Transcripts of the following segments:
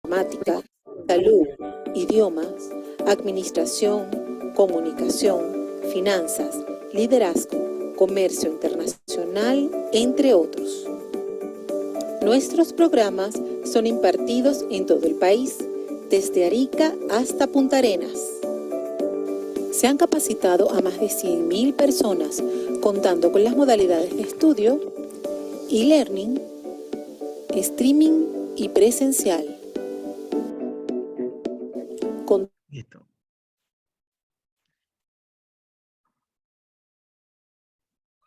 informática, salud, idiomas, administración, comunicación, finanzas, liderazgo, comercio internacional, entre otros. Nuestros programas son impartidos en todo el país, desde Arica hasta Punta Arenas. Se han capacitado a más de 100.000 personas, contando con las modalidades de estudio, e-learning, streaming y presencial. Listo.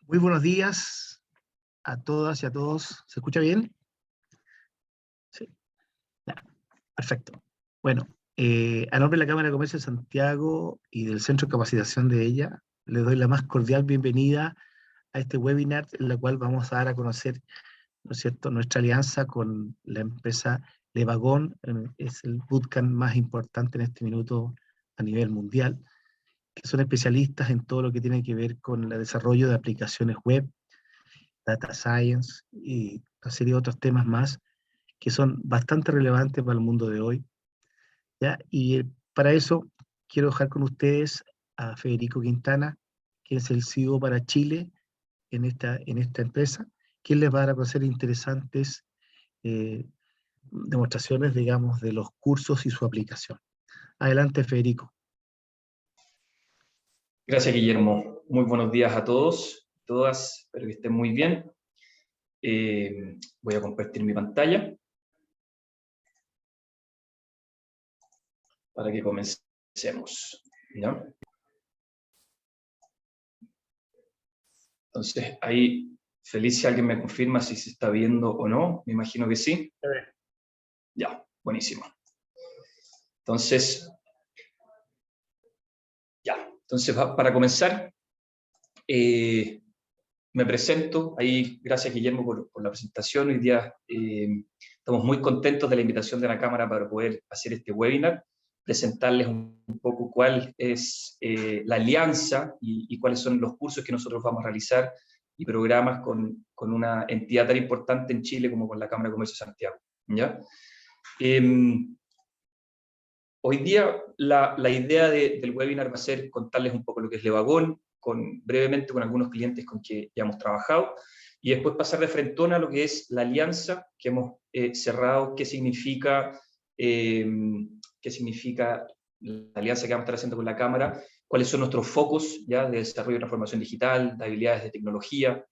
Muy buenos días a todas y a todos. ¿Se escucha bien? Sí. Ya. Perfecto. Bueno, a nombre de la Cámara de Comercio de Santiago y del Centro de Capacitación de ella, les doy la más cordial bienvenida a este webinar en el cual vamos a dar a conocer, ¿no es cierto?, nuestra alianza con la empresa Levagón. Es el bootcamp más importante en este minuto a nivel mundial, que son especialistas en todo lo que tiene que ver con el desarrollo de aplicaciones web, data science y una serie de otros temas más que son bastante relevantes para el mundo de hoy, ¿ya? Y para eso quiero dejar con ustedes a Federico Quintana, que es el CEO para Chile en esta empresa, quien les va a dar a conocer interesantes demostraciones, digamos, de los cursos y su aplicación. Adelante, Federico. Gracias, Guillermo. Muy buenos días a todos, todas, espero que estén muy bien. Voy a compartir mi pantalla para que comencemos, ¿ya? Entonces, ahí, Felicia, ¿alguien me confirma si se está viendo o no? Me imagino que sí. Ya, buenísimo. Entonces, para comenzar, me presento. Ahí, gracias, Guillermo, por la presentación. Hoy día estamos muy contentos de la invitación de la Cámara para poder hacer este webinar, presentarles un poco cuál es la alianza y cuáles son los cursos que nosotros vamos a realizar y programas con una entidad tan importante en Chile como con la Cámara de Comercio de Santiago, ¿ya? Hoy día la idea del webinar va a ser contarles un poco lo que es Levagón, brevemente con algunos clientes con que ya hemos trabajado, y después pasar de frentón a lo que es la alianza que hemos cerrado, qué significa la alianza que vamos a estar haciendo con la Cámara, cuáles son nuestros focos ya de desarrollo de transformación digital, de habilidades de tecnología,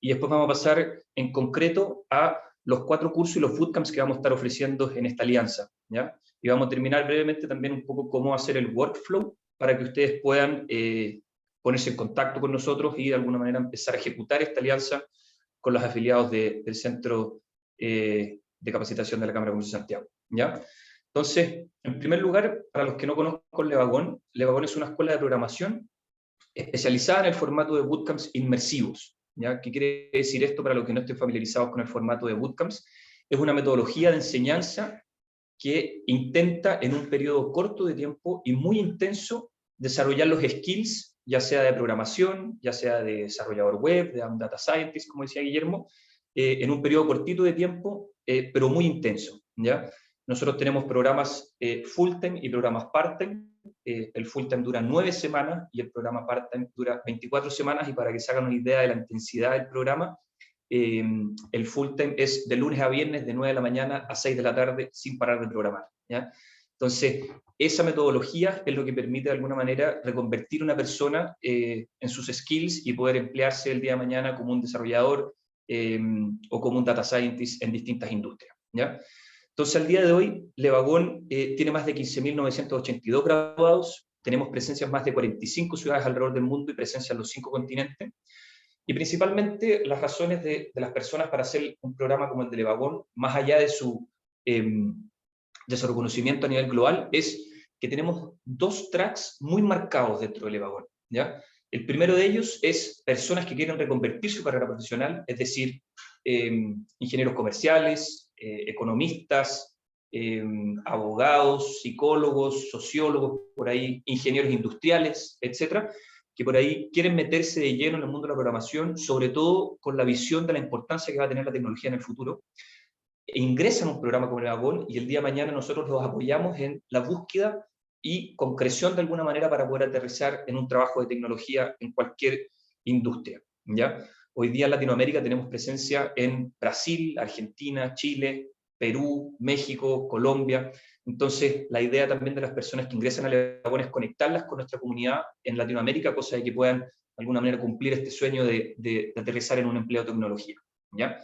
y después vamos a pasar en concreto a los 4 cursos y los bootcamps que vamos a estar ofreciendo en esta alianza, ¿ya? Y vamos a terminar brevemente también un poco cómo hacer el workflow para que ustedes puedan ponerse en contacto con nosotros y de alguna manera empezar a ejecutar esta alianza con los afiliados del Centro de Capacitación de la Cámara de Comercio de Santiago, ¿ya? Entonces, en primer lugar, para los que no conozcan Levagón, Levagón es una escuela de programación especializada en el formato de bootcamps inmersivos, ¿ya? ¿Qué quiere decir esto para los que no estén familiarizados con el formato de bootcamps? Es una metodología de enseñanza que intenta en un periodo corto de tiempo y muy intenso desarrollar los skills, ya sea de programación, ya sea de desarrollador web, de data scientist, como decía Guillermo, en un periodo cortito de tiempo, pero muy intenso, ¿ya? Nosotros tenemos programas full-time y programas part-time. El full-time dura 9 semanas y el programa part-time dura 24 semanas, y para que se hagan una idea de la intensidad del programa, el full-time es de lunes a viernes, de 9 de la mañana a 6 de la tarde, sin parar de programar, ¿ya? Entonces, esa metodología es lo que permite de alguna manera reconvertir a una persona en sus skills y poder emplearse el día de mañana como un desarrollador o como un data scientist en distintas industrias, ¿ya? Entonces, al día de hoy, Levagón tiene más de 15.982 graduados, tenemos presencia en más de 45 ciudades alrededor del mundo y presencia en los 5 continentes. Y principalmente las razones de las personas para hacer un programa como el de Levagón, más allá de su reconocimiento a nivel global, es que tenemos 2 tracks muy marcados dentro de Levagón, ¿ya? El primero de ellos es personas que quieren reconvertir su carrera profesional, es decir, ingenieros comerciales, economistas, abogados, psicólogos, sociólogos, por ahí, ingenieros industriales, etcétera, que por ahí quieren meterse de lleno en el mundo de la programación, sobre todo con la visión de la importancia que va a tener la tecnología en el futuro. ingresan a un programa como Levagón y el día de mañana nosotros los apoyamos en la búsqueda y concreción de alguna manera para poder aterrizar en un trabajo de tecnología en cualquier industria, ¿ya? Hoy día en Latinoamérica tenemos presencia en Brasil, Argentina, Chile, Perú, México, Colombia. Entonces, la idea también de las personas que ingresan a Levagón es conectarlas con nuestra comunidad en Latinoamérica, cosa de que puedan de alguna manera cumplir este sueño de aterrizar en un empleo de tecnología, ¿ya?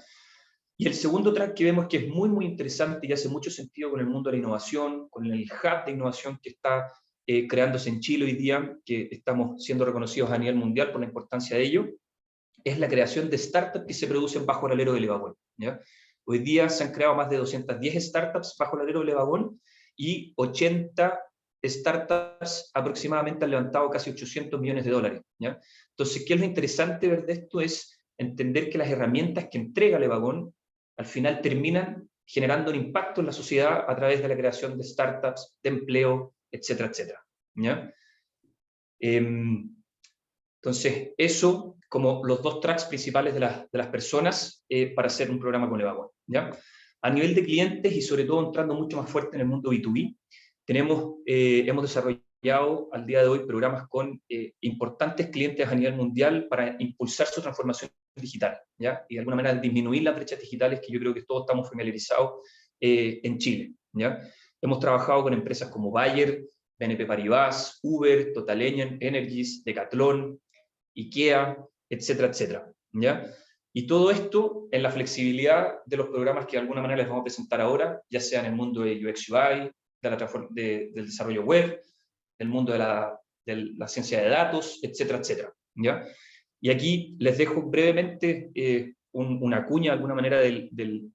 Y el segundo track que vemos que es muy, muy interesante y hace mucho sentido con el mundo de la innovación, con el hub de innovación que está creándose en Chile hoy día, que estamos siendo reconocidos a nivel mundial por la importancia de ello, es la creación de startups que se producen bajo el alero de Levagón, ¿ya? Hoy día se han creado más de 210 startups bajo el alero de Levagón y 80 startups aproximadamente han levantado casi 800 millones de dólares, ¿ya? Entonces, ¿qué es lo interesante ver de esto? Es entender que las herramientas que entrega Levagón al final terminan generando un impacto en la sociedad a través de la creación de startups, de empleo, etcétera, etcétera, ¿ya? Entonces, eso como los dos tracks principales de las personas para hacer un programa con Levagón, ¿ya? A nivel de clientes y sobre todo entrando mucho más fuerte en el mundo B2B, hemos desarrollado al día de hoy programas con importantes clientes a nivel mundial para impulsar su transformación digital, ¿ya? Y de alguna manera disminuir las brechas digitales que yo creo que todos estamos familiarizados en Chile, ¿ya? Hemos trabajado con empresas como Bayer, BNP Paribas, Uber, Total Energies, Decathlon, IKEA, etcétera, etcétera, ¿ya? Y todo esto en la flexibilidad de los programas que de alguna manera les vamos a presentar ahora, ya sea en el mundo de UX UI, del desarrollo web, del mundo de la ciencia de datos, etcétera, etcétera, ¿ya? Y aquí les dejo brevemente una cuña, de alguna manera, del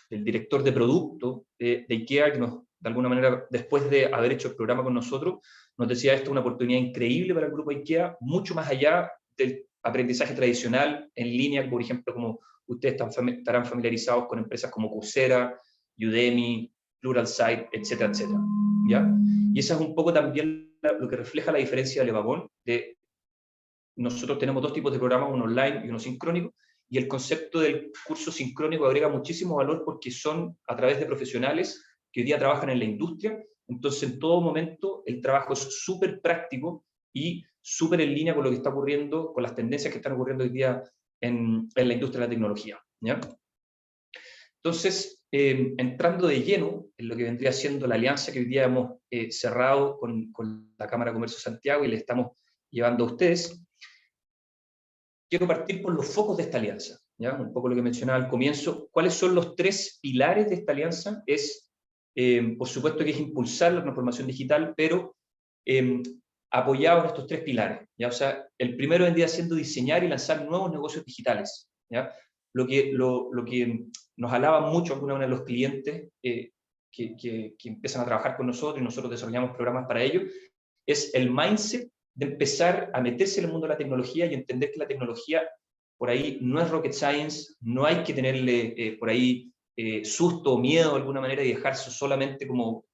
director de producto de IKEA, que de alguna manera, después de haber hecho el programa con nosotros, nos decía esto es una oportunidad increíble para el grupo IKEA, mucho más allá del aprendizaje tradicional en línea, por ejemplo, como ustedes estarán familiarizados con empresas como Coursera, Udemy, Pluralsight, etcétera, etcétera, ¿ya? Y esa es un poco también lo que refleja la diferencia de Levagón. Nosotros tenemos dos tipos de programas, uno online y uno sincrónico, y el concepto del curso sincrónico agrega muchísimo valor porque son a través de profesionales que hoy día trabajan en la industria. Entonces, en todo momento, el trabajo es súper práctico y súper en línea con lo que está ocurriendo, con las tendencias que están ocurriendo hoy día en la industria de la tecnología, ¿ya? Entonces, entrando de lleno en lo que vendría siendo la alianza que hoy día hemos cerrado con la Cámara de Comercio de Santiago y le estamos llevando a ustedes, quiero partir por los focos de esta alianza, ¿ya? Un poco lo que mencionaba al comienzo. ¿Cuáles son los tres pilares de esta alianza? Por supuesto que es impulsar la transformación digital, pero apoyado en estos tres pilares, ¿ya? O sea, el primero vendría siendo diseñar y lanzar nuevos negocios digitales, ¿ya? Lo que nos alaban mucho algunos de los clientes que empiezan a trabajar con nosotros y nosotros desarrollamos programas para ello, es el mindset de empezar a meterse en el mundo de la tecnología y entender que la tecnología por ahí no es rocket science, no hay que tenerle por ahí susto o miedo de alguna manera y dejarse solamente como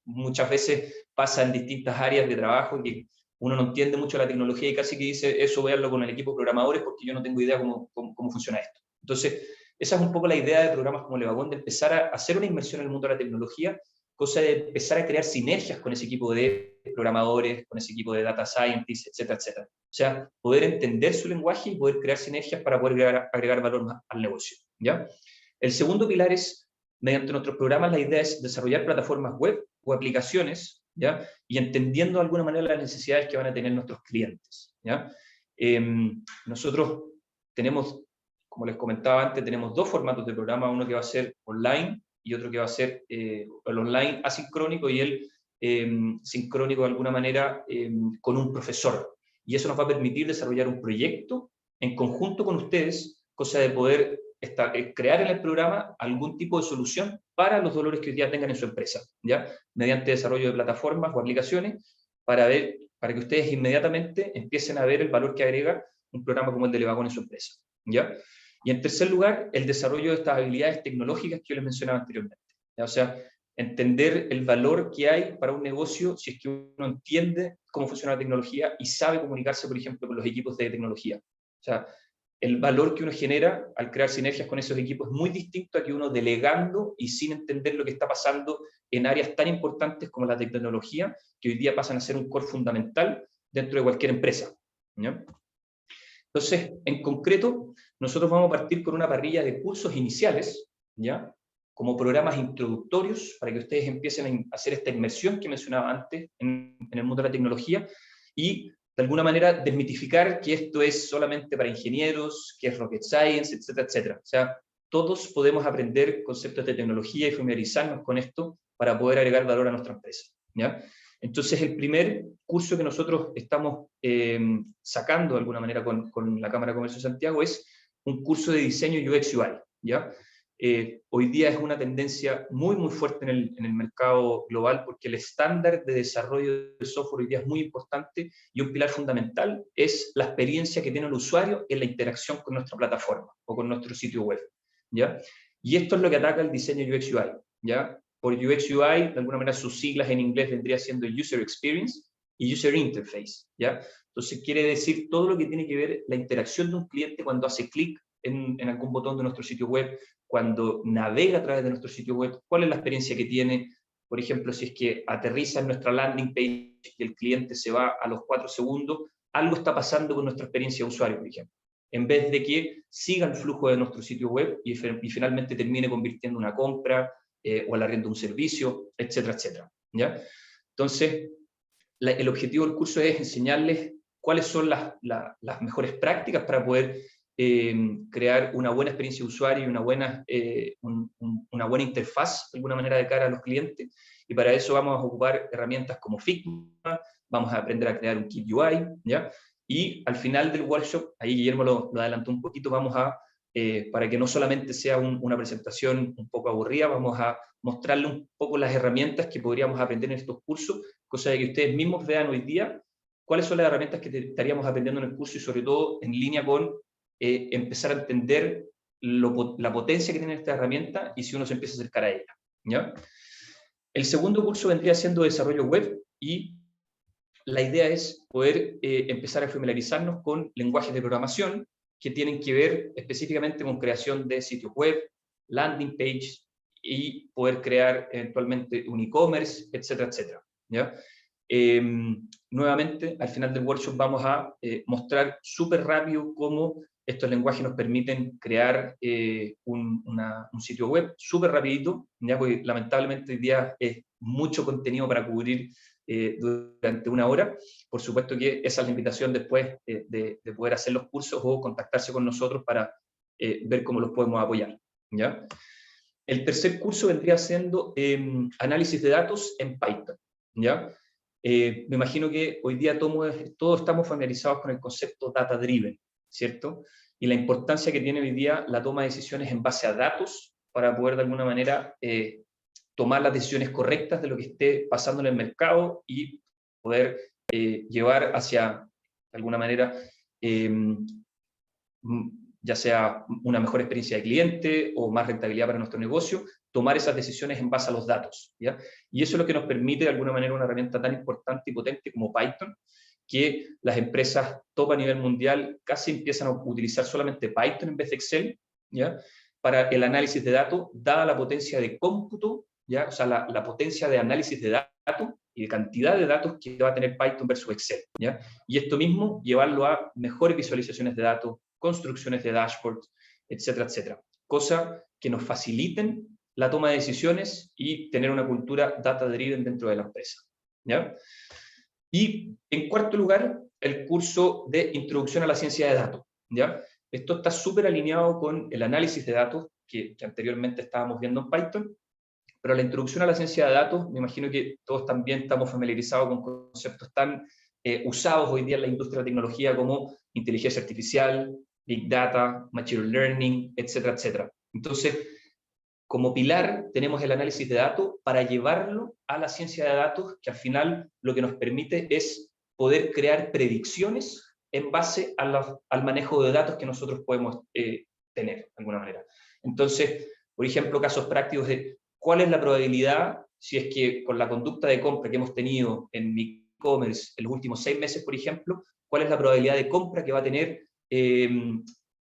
muchas veces pasa en distintas áreas de trabajo que uno no entiende mucho la tecnología y casi que dice eso véanlo con el equipo de programadores porque yo no tengo idea cómo funciona esto. Entonces, esa es un poco la idea de programas como Levagón, de empezar a hacer una inversión en el mundo de la tecnología, cosa de empezar a crear sinergias con ese equipo de programadores, con ese equipo de data scientists, etcétera, etcétera. O sea, poder entender su lenguaje y poder crear sinergias para poder agregar valor al negocio, ¿ya? El segundo pilar es, mediante nuestros programas, la idea es desarrollar plataformas web o aplicaciones, ¿ya? Y entendiendo de alguna manera las necesidades que van a tener nuestros clientes, ¿ya? Nosotros tenemos, como les comentaba antes, tenemos dos formatos de programa, uno que va a ser online y otro que va a ser el online asincrónico y el sincrónico de alguna manera con un profesor. Y eso nos va a permitir desarrollar un proyecto en conjunto con ustedes, cosa de poder crear en el programa algún tipo de solución para los dolores que hoy día tengan en su empresa, ¿ya? Mediante desarrollo de plataformas o aplicaciones para que ustedes inmediatamente empiecen a ver el valor que agrega un programa como el de Levagón en su empresa, ¿ya? Y en tercer lugar, el desarrollo de estas habilidades tecnológicas que yo les mencionaba anteriormente, ¿ya? O sea, entender el valor que hay para un negocio si es que uno entiende cómo funciona la tecnología y sabe comunicarse, por ejemplo, con los equipos de tecnología. O sea, el valor que uno genera al crear sinergias con esos equipos es muy distinto a que uno delegando y sin entender lo que está pasando en áreas tan importantes como la de tecnología, que hoy día pasan a ser un core fundamental dentro de cualquier empresa, ¿ya? Entonces, en concreto, nosotros vamos a partir con una parrilla de cursos iniciales, ¿ya? Como programas introductorios, para que ustedes empiecen a hacer esta inmersión que mencionaba antes en el mundo de la tecnología, y de alguna manera desmitificar que esto es solamente para ingenieros, que es rocket science, etcétera, etcétera. O sea, todos podemos aprender conceptos de tecnología y familiarizarnos con esto para poder agregar valor a nuestra empresa, ¿ya? Entonces, el primer curso que nosotros estamos sacando de alguna manera con la Cámara de Comercio de Santiago es un curso de diseño UX UI, ¿ya? Hoy día es una tendencia muy, muy fuerte en el mercado global, porque el estándar de desarrollo de software hoy día es muy importante, y un pilar fundamental es la experiencia que tiene el usuario en la interacción con nuestra plataforma o con nuestro sitio web, ¿ya? Y esto es lo que ataca el diseño UX UI, ¿ya? Por UX UI, de alguna manera sus siglas en inglés vendría siendo User Experience y User Interface, ¿ya? Entonces quiere decir todo lo que tiene que ver la interacción de un cliente cuando hace clic en algún botón de nuestro sitio web, cuando navega a través de nuestro sitio web, cuál es la experiencia que tiene. Por ejemplo, si es que aterriza en nuestra landing page y el cliente se va a los 4 segundos, algo está pasando con nuestra experiencia de usuario, por ejemplo, en vez de que siga el flujo de nuestro sitio web y finalmente termine convirtiendo una compra o el arriendo de un servicio, etcétera, etcétera, ¿ya? Entonces, el objetivo del curso es enseñarles cuáles son las mejores prácticas para poder crear una buena experiencia de usuario y una buena interfaz, de alguna manera, de cara a los clientes. Y para eso vamos a ocupar herramientas como Figma, vamos a aprender a crear un kit UI, ¿ya? Y al final del workshop, ahí Guillermo lo adelantó un poquito, vamos a, para que no solamente sea una presentación un poco aburrida, vamos a mostrarle un poco las herramientas que podríamos aprender en estos cursos, cosa de que ustedes mismos vean hoy día cuáles son las herramientas que estaríamos aprendiendo en el curso, y sobre todo en línea con empezar a entender la potencia que tiene esta herramienta y si uno se empieza a acercar a ella, ¿ya? El segundo curso vendría siendo desarrollo web, y la idea es poder empezar a familiarizarnos con lenguajes de programación que tienen que ver específicamente con creación de sitios web, landing page, y poder crear eventualmente un e-commerce, etcétera, etcétera, ¿ya? Nuevamente, al final del workshop vamos a mostrar súper rápido cómo estos lenguajes nos permiten crear un sitio web súper rapidito, ya, porque lamentablemente hoy día es mucho contenido para cubrir durante una hora. Por supuesto que esa es la invitación después de poder hacer los cursos o contactarse con nosotros para ver cómo los podemos apoyar, ¿ya? El tercer curso vendría siendo análisis de datos en Python, ¿ya? Me imagino que hoy día todos estamos familiarizados con el concepto data-driven, ¿cierto? Y la importancia que tiene hoy día la toma de decisiones en base a datos para poder de alguna manera tomar las decisiones correctas de lo que esté pasando en el mercado y poder llevar hacia, de alguna manera, ya sea una mejor experiencia de cliente o más rentabilidad para nuestro negocio, tomar esas decisiones en base a los datos, ¿ya? Y eso es lo que nos permite, de alguna manera, una herramienta tan importante y potente como Python, que las empresas top a nivel mundial casi empiezan a utilizar solamente Python en vez de Excel, ¿ya? Para el análisis de datos, dada la potencia de cómputo, ¿ya? O sea, la potencia de análisis de datos y de cantidad de datos que va a tener Python versus Excel, ¿ya? Y esto mismo, llevarlo a mejores visualizaciones de datos, construcciones de dashboards, etcétera, etcétera. Cosa que nos faciliten la toma de decisiones y tener una cultura data-driven dentro de la empresa, ¿ya? Y en cuarto lugar, el curso de Introducción a la Ciencia de Datos, ¿ya? Esto está súper alineado con el análisis de datos que anteriormente estábamos viendo en Python, pero la introducción a la ciencia de datos, me imagino que todos también estamos familiarizados con conceptos tan usados hoy día en la industria de la tecnología como inteligencia artificial, Big Data, Machine Learning, etcétera, etcétera. Entonces, como pilar tenemos el análisis de datos para llevarlo a la ciencia de datos, que al final lo que nos permite es poder crear predicciones en base al manejo de datos que nosotros podemos tener, de alguna manera. Entonces, por ejemplo, casos prácticos de cuál es la probabilidad, si es que con la conducta de compra que hemos tenido en mi e-commerce en los últimos 6 meses, por ejemplo, cuál es la probabilidad de compra que va a tener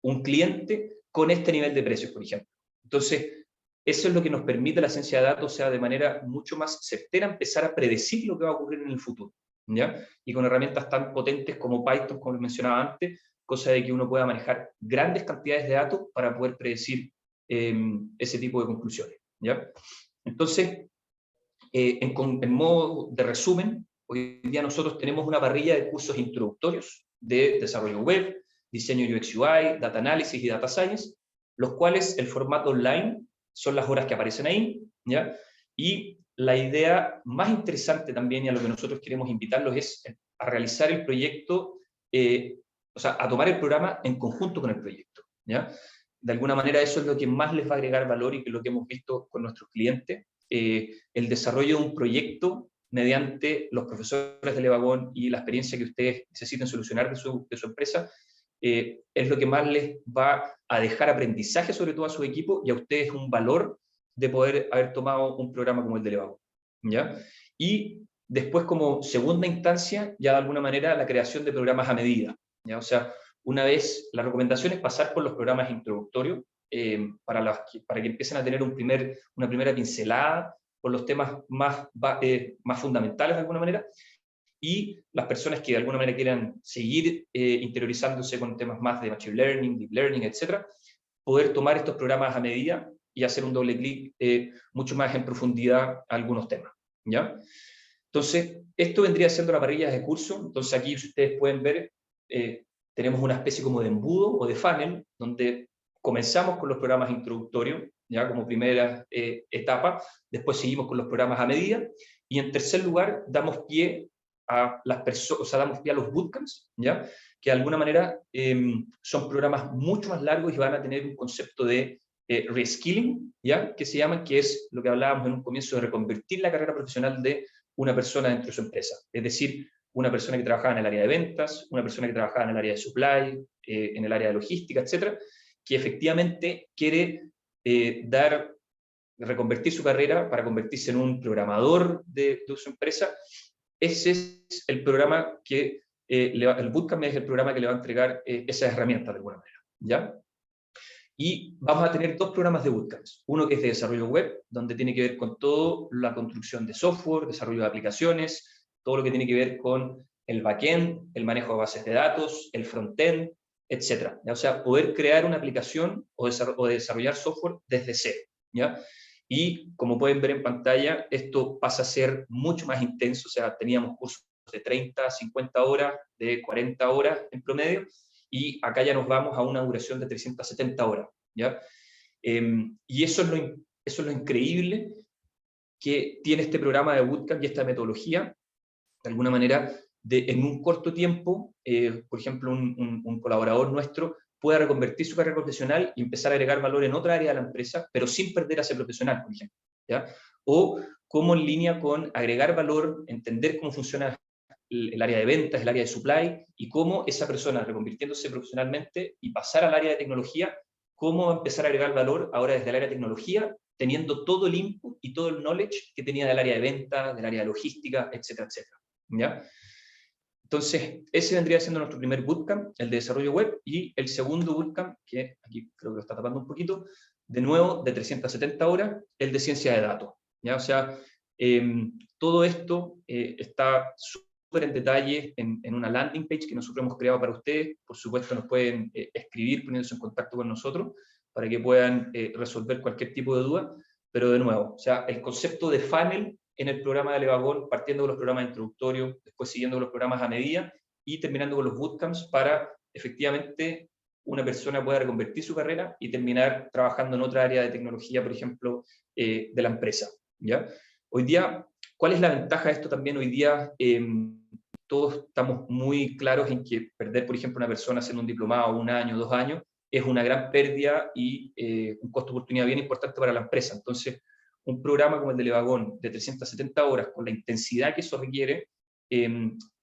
un cliente con este nivel de precios, por ejemplo. Entonces, eso es lo que nos permite la ciencia de datos, o sea, de manera mucho más certera, empezar a predecir lo que va a ocurrir en el futuro, ¿ya? Y con herramientas tan potentes como Python, como les mencionaba antes, cosa de que uno pueda manejar grandes cantidades de datos para poder predecir ese tipo de conclusiones, ¿ya? Entonces, en modo de resumen, hoy día nosotros tenemos una parrilla de cursos introductorios de desarrollo web, diseño UX UI, data analysis y data science, los cuales el formato online son las horas que aparecen ahí, ¿ya? Y la idea más interesante también, y a lo que nosotros queremos invitarlos, es a realizar el proyecto, o sea, a tomar el programa en conjunto con el proyecto, ¿ya? De alguna manera eso es lo que más les va a agregar valor y que es lo que hemos visto con nuestros clientes. El desarrollo de un proyecto mediante los profesores del EVAGON y la experiencia que ustedes necesiten solucionar de su empresa, es lo que más les va a dejar aprendizaje sobre todo a su equipo y a ustedes un valor de poder haber tomado un programa como el del EVAGON, ¿ya? Y después, como segunda instancia, ya de alguna manera la creación de programas a medida, ¿ya? O sea, una vez, la recomendación es pasar por los programas introductorios para que empiecen a tener una primera pincelada por los temas más fundamentales de alguna manera, y las personas que de alguna manera quieran seguir interiorizándose con temas más de Machine Learning, Deep Learning, etc., poder tomar estos programas a medida y hacer un doble clic mucho más en profundidad a algunos temas, ¿ya? Entonces, esto vendría siendo la parrilla de curso. Entonces aquí, si ustedes pueden ver, tenemos una especie como de embudo o de funnel, donde comenzamos con los programas introductorios, ya como primera etapa, después seguimos con los programas a medida, y en tercer lugar damos pie a las personas, o sea, damos pie a los bootcamps, ¿ya? Que de alguna manera son programas mucho más largos y van a tener un concepto de reskilling, ¿ya? Que se llaman, que es lo que hablábamos en un comienzo de reconvertir la carrera profesional de una persona dentro de su empresa. Es decir, una persona que trabajaba en el área de ventas, una persona que trabajaba en el área de supply, en el área de logística, etcétera, que efectivamente quiere reconvertir su carrera para convertirse en un programador de su empresa. Ese es el programa que, el bootcamp es el programa que le va a entregar esas herramientas de alguna manera, ¿ya? Y vamos a tener dos programas de bootcamps. Uno que es de desarrollo web, donde tiene que ver con toda la construcción de software, desarrollo de aplicaciones, todo lo que tiene que ver con el backend, el manejo de bases de datos, el frontend, etc. O sea, poder crear una aplicación o desarrollar software desde cero, ¿ya? Y como pueden ver en pantalla, esto pasa a ser mucho más intenso. O sea, teníamos cursos de 30, 50 horas, de 40 horas en promedio, y acá ya nos vamos a una duración de 370 horas, ¿ya? Y eso es lo increíble que tiene este programa de bootcamp y esta metodología, de alguna manera, en un corto tiempo, por ejemplo, un colaborador nuestro pueda reconvertir su carrera profesional y empezar a agregar valor en otra área de la empresa, pero sin perder a ser profesional, por ejemplo, ¿ya? O como en línea con agregar valor, entender cómo funciona el área de ventas, el área de supply, y cómo esa persona, reconvirtiéndose profesionalmente y pasar al área de tecnología, cómo empezar a agregar valor ahora desde el área de tecnología, teniendo todo el input y todo el knowledge que tenía del área de ventas, del área de logística, etcétera, etcétera, ¿ya? Entonces, ese vendría siendo nuestro primer bootcamp, el de desarrollo web, y el segundo bootcamp, que aquí creo que lo está tapando un poquito, de nuevo, de 370 horas, el de ciencia de datos, ¿ya? O sea, todo esto está súper en detalle en una landing page que nosotros hemos creado para ustedes. Por supuesto, nos pueden escribir poniéndose en contacto con nosotros para que puedan resolver cualquier tipo de duda, pero de nuevo, o sea, el concepto de funnel en el programa de EVAGON, partiendo de los programas introductorios, después siguiendo los programas a medida y terminando con los bootcamps para efectivamente una persona pueda reconvertir su carrera y terminar trabajando en otra área de tecnología, por ejemplo, de la empresa, ¿ya? Hoy día, ¿cuál es la ventaja de esto también? Hoy día todos estamos muy claros en que perder, por ejemplo, una persona haciendo un diplomado 1 año, 2 años, es una gran pérdida y un costo de oportunidad bien importante para la empresa. Entonces, un programa como el de EVAGON de 370 horas, con la intensidad que eso requiere,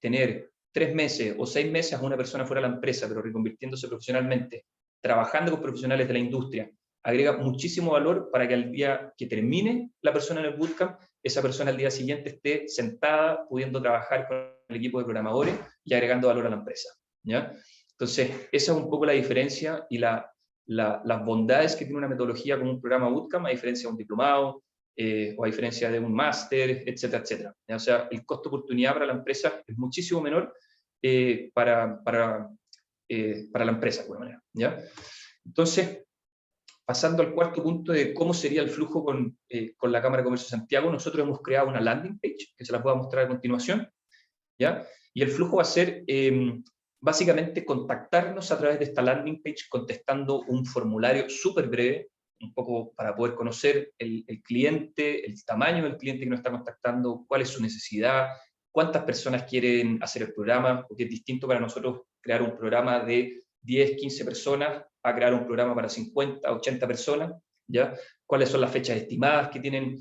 tener 3 meses o 6 meses a una persona fuera de la empresa, pero reconvirtiéndose profesionalmente, trabajando con profesionales de la industria, agrega muchísimo valor para que al día que termine la persona en el bootcamp, esa persona al día siguiente esté sentada, pudiendo trabajar con el equipo de programadores y agregando valor a la empresa, ¿ya? Entonces, esa es un poco la diferencia y las bondades que tiene una metodología como un programa bootcamp, a diferencia de un diplomado, o a diferencia de un máster, etcétera, etcétera. O sea, el costo de oportunidad para la empresa es muchísimo menor para la empresa, de alguna manera, ¿ya? Entonces, pasando al cuarto punto de cómo sería el flujo con la Cámara de Comercio de Santiago, nosotros hemos creado una landing page, que se las voy a mostrar a continuación, ¿ya? Y el flujo va a ser, básicamente, contactarnos a través de esta landing page, contestando un formulario súper breve, un poco para poder conocer el cliente, el tamaño del cliente que nos está contactando, cuál es su necesidad, cuántas personas quieren hacer el programa, porque es distinto para nosotros crear un programa de 10, 15 personas a crear un programa para 50, 80 personas, ¿ya? Cuáles son las fechas estimadas que tienen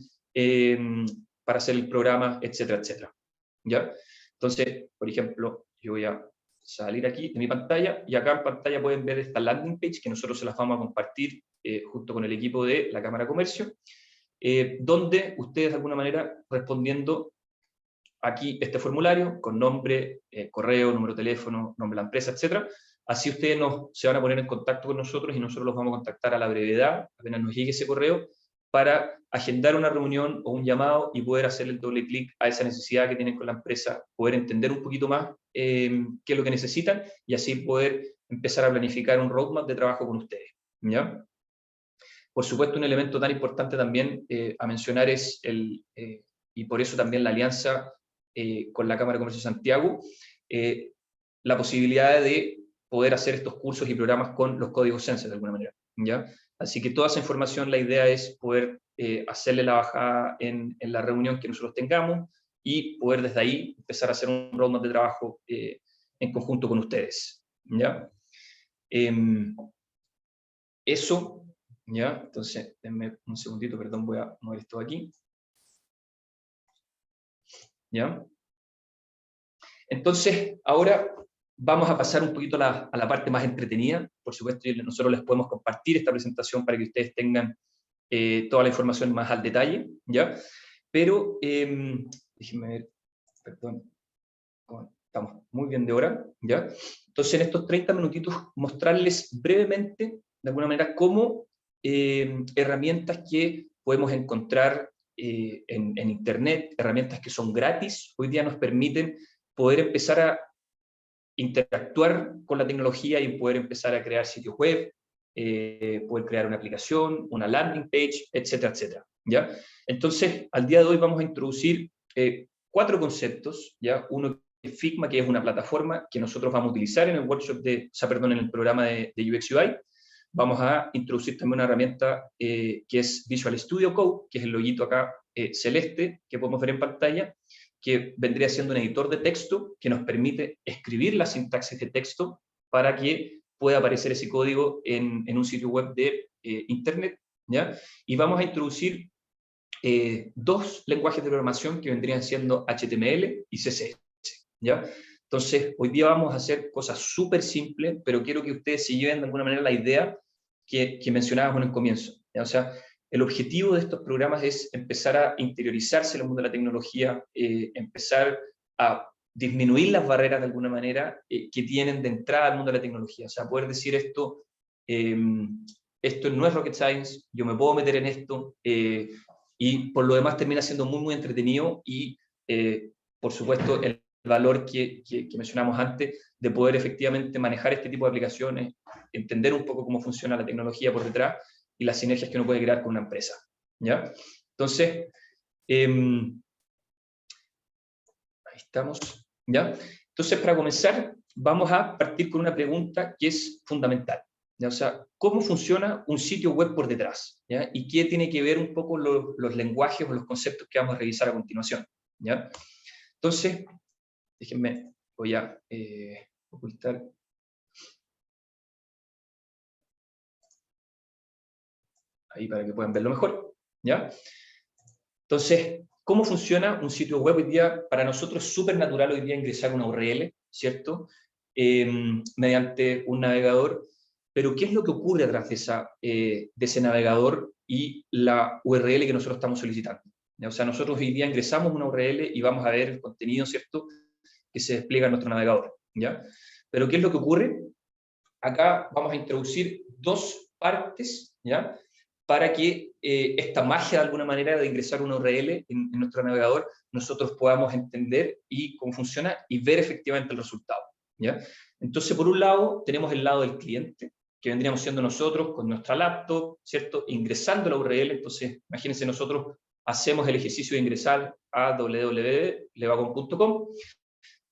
para hacer el programa, etcétera, etcétera, ¿ya? Entonces, por ejemplo, yo voy a salir aquí de mi pantalla, y acá en pantalla pueden ver esta landing page, que nosotros se las vamos a compartir junto con el equipo de la Cámara de Comercio, donde ustedes de alguna manera, respondiendo aquí este formulario, con nombre, correo, número de teléfono, nombre de la empresa, etcétera, así ustedes se van a poner en contacto con nosotros y nosotros los vamos a contactar a la brevedad, apenas nos llegue ese correo, para agendar una reunión o un llamado y poder hacer el doble clic a esa necesidad que tienen con la empresa, poder entender un poquito más qué es lo que necesitan y así poder empezar a planificar un roadmap de trabajo con ustedes, ¿ya? Por supuesto, un elemento tan importante también a mencionar es, y por eso también la alianza con la Cámara de Comercio de Santiago, la posibilidad de poder hacer estos cursos y programas con los códigos Sense de alguna manera, ¿ya? Así que toda esa información, la idea es poder hacerle la bajada en la reunión que nosotros tengamos y poder desde ahí empezar a hacer un roadmap de trabajo en conjunto con ustedes, ¿ya? Eso, ¿ya? Entonces, denme un segundito, perdón, voy a mover esto aquí, ¿ya? Entonces, ahora vamos a pasar un poquito a la parte más entretenida. Por supuesto, nosotros les podemos compartir esta presentación para que ustedes tengan toda la información más al detalle, ¿ya? Pero, déjenme ver, perdón, estamos muy bien de hora, ¿ya? Entonces, en estos 30 minutitos, mostrarles brevemente, de alguna manera, cómo herramientas que podemos encontrar en Internet, herramientas que son gratis, hoy día nos permiten poder empezar a interactuar con la tecnología y poder empezar a crear sitios web, poder crear una aplicación, una landing page, etcétera, etcétera, ¿ya? Entonces, al día de hoy vamos a introducir 4 conceptos, ¿ya? Uno es Figma, que es una plataforma que nosotros vamos a utilizar en el workshop en el programa de UX UI. Vamos a introducir también una herramienta que es Visual Studio Code, que es el loguito acá celeste que podemos ver en pantalla, que vendría siendo un editor de texto que nos permite escribir la sintaxis de texto para que pueda aparecer ese código en un sitio web de Internet, ¿ya? Y vamos a introducir 2 lenguajes de programación que vendrían siendo HTML y CSS, ¿ya? Entonces, hoy día vamos a hacer cosas súper simples, pero quiero que ustedes se lleven de alguna manera la idea que mencionábamos en el comienzo, ¿ya? O sea, el objetivo de estos programas es empezar a interiorizarse en el mundo de la tecnología, empezar a disminuir las barreras de alguna manera que tienen de entrada al mundo de la tecnología. O sea, poder decir esto no es rocket science, yo me puedo meter en esto, y por lo demás termina siendo muy, muy entretenido y, por supuesto, el valor que mencionamos antes, de poder efectivamente manejar este tipo de aplicaciones, entender un poco cómo funciona la tecnología por detrás y las sinergias que uno puede crear con una empresa, ¿ya? Entonces, ahí estamos, ¿ya? Entonces, para comenzar, vamos a partir con una pregunta que es fundamental, ¿ya? O sea, ¿cómo funciona un sitio web por detrás? ¿Ya? ¿Y qué tiene que ver un poco los lenguajes o los conceptos que vamos a revisar a continuación? ¿Ya? Entonces, déjenme, voy a ocultar. Ahí para que puedan verlo mejor, ¿ya? Entonces, ¿cómo funciona un sitio web hoy día? Para nosotros es súper natural hoy día ingresar una URL, ¿cierto? Mediante un navegador, pero ¿qué es lo que ocurre atrás de ese navegador y la URL que nosotros estamos solicitando? ¿Ya? O sea, nosotros hoy día ingresamos una URL y vamos a ver el contenido, ¿cierto?, que se despliega en nuestro navegador, ¿ya? Pero ¿qué es lo que ocurre? acá vamos a introducir dos partes, ¿ya? Para que esta magia de alguna manera de ingresar una URL en nuestro navegador, nosotros podamos entender y cómo funciona y ver efectivamente el resultado, ¿ya? Entonces, por un lado, tenemos el lado del cliente, que vendríamos siendo nosotros con nuestra laptop, ¿cierto? Ingresando la URL. Entonces, imagínense, nosotros hacemos el ejercicio de ingresar a www.levacom.com,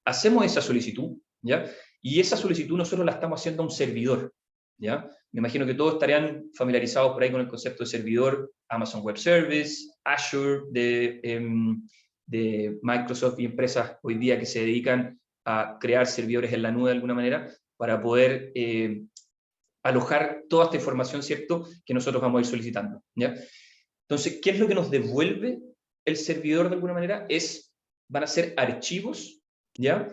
hacemos esa solicitud, ¿ya? Y esa solicitud nosotros la estamos haciendo a un servidor, ¿ya? Me imagino que todos estarían familiarizados por ahí con el concepto de servidor, Amazon Web Service, Azure de Microsoft y empresas hoy día que se dedican a crear servidores en la nube de alguna manera para poder alojar toda esta información, ¿cierto?, que nosotros vamos a ir solicitando, ¿ya? Entonces, ¿qué es lo que nos devuelve el servidor de alguna manera? Van a ser archivos, ¿ya?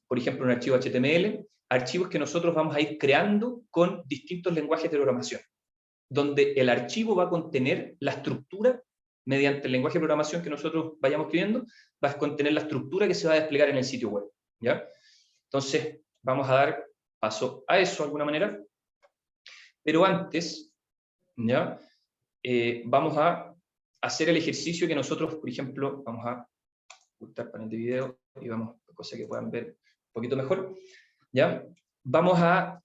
Por ejemplo, un archivo HTML, archivos que nosotros vamos a ir creando con distintos lenguajes de programación, donde el archivo va a contener la estructura, mediante el lenguaje de programación que nosotros vayamos escribiendo, va a contener la estructura que se va a desplegar en el sitio web, ¿ya? Entonces, vamos a dar paso a eso de alguna manera, pero antes, ¿ya? Vamos a hacer el ejercicio que nosotros, por ejemplo, vamos a ocultar panel de video y vamos a cosa que puedan ver un poquito mejor, ¿ya? Vamos a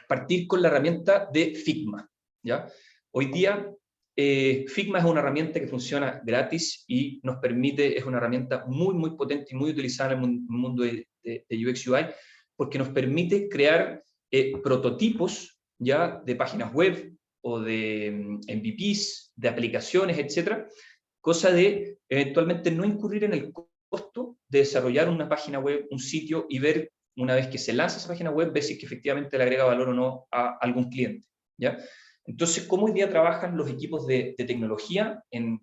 partir con la herramienta de Figma, ¿ya? Hoy día Figma es una herramienta que funciona gratis y nos permite, es una herramienta muy, muy potente y muy utilizada en el mundo de UX UI, porque nos permite crear prototipos, ¿ya?, de páginas web o de MVPs, de aplicaciones, etcétera, cosa de eventualmente no incurrir en el costo de desarrollar una página web, un sitio, y ver, una vez que se lanza esa página web, ver si es que efectivamente le agrega valor o no a algún cliente, ¿ya? Entonces, ¿cómo hoy día trabajan los equipos de tecnología en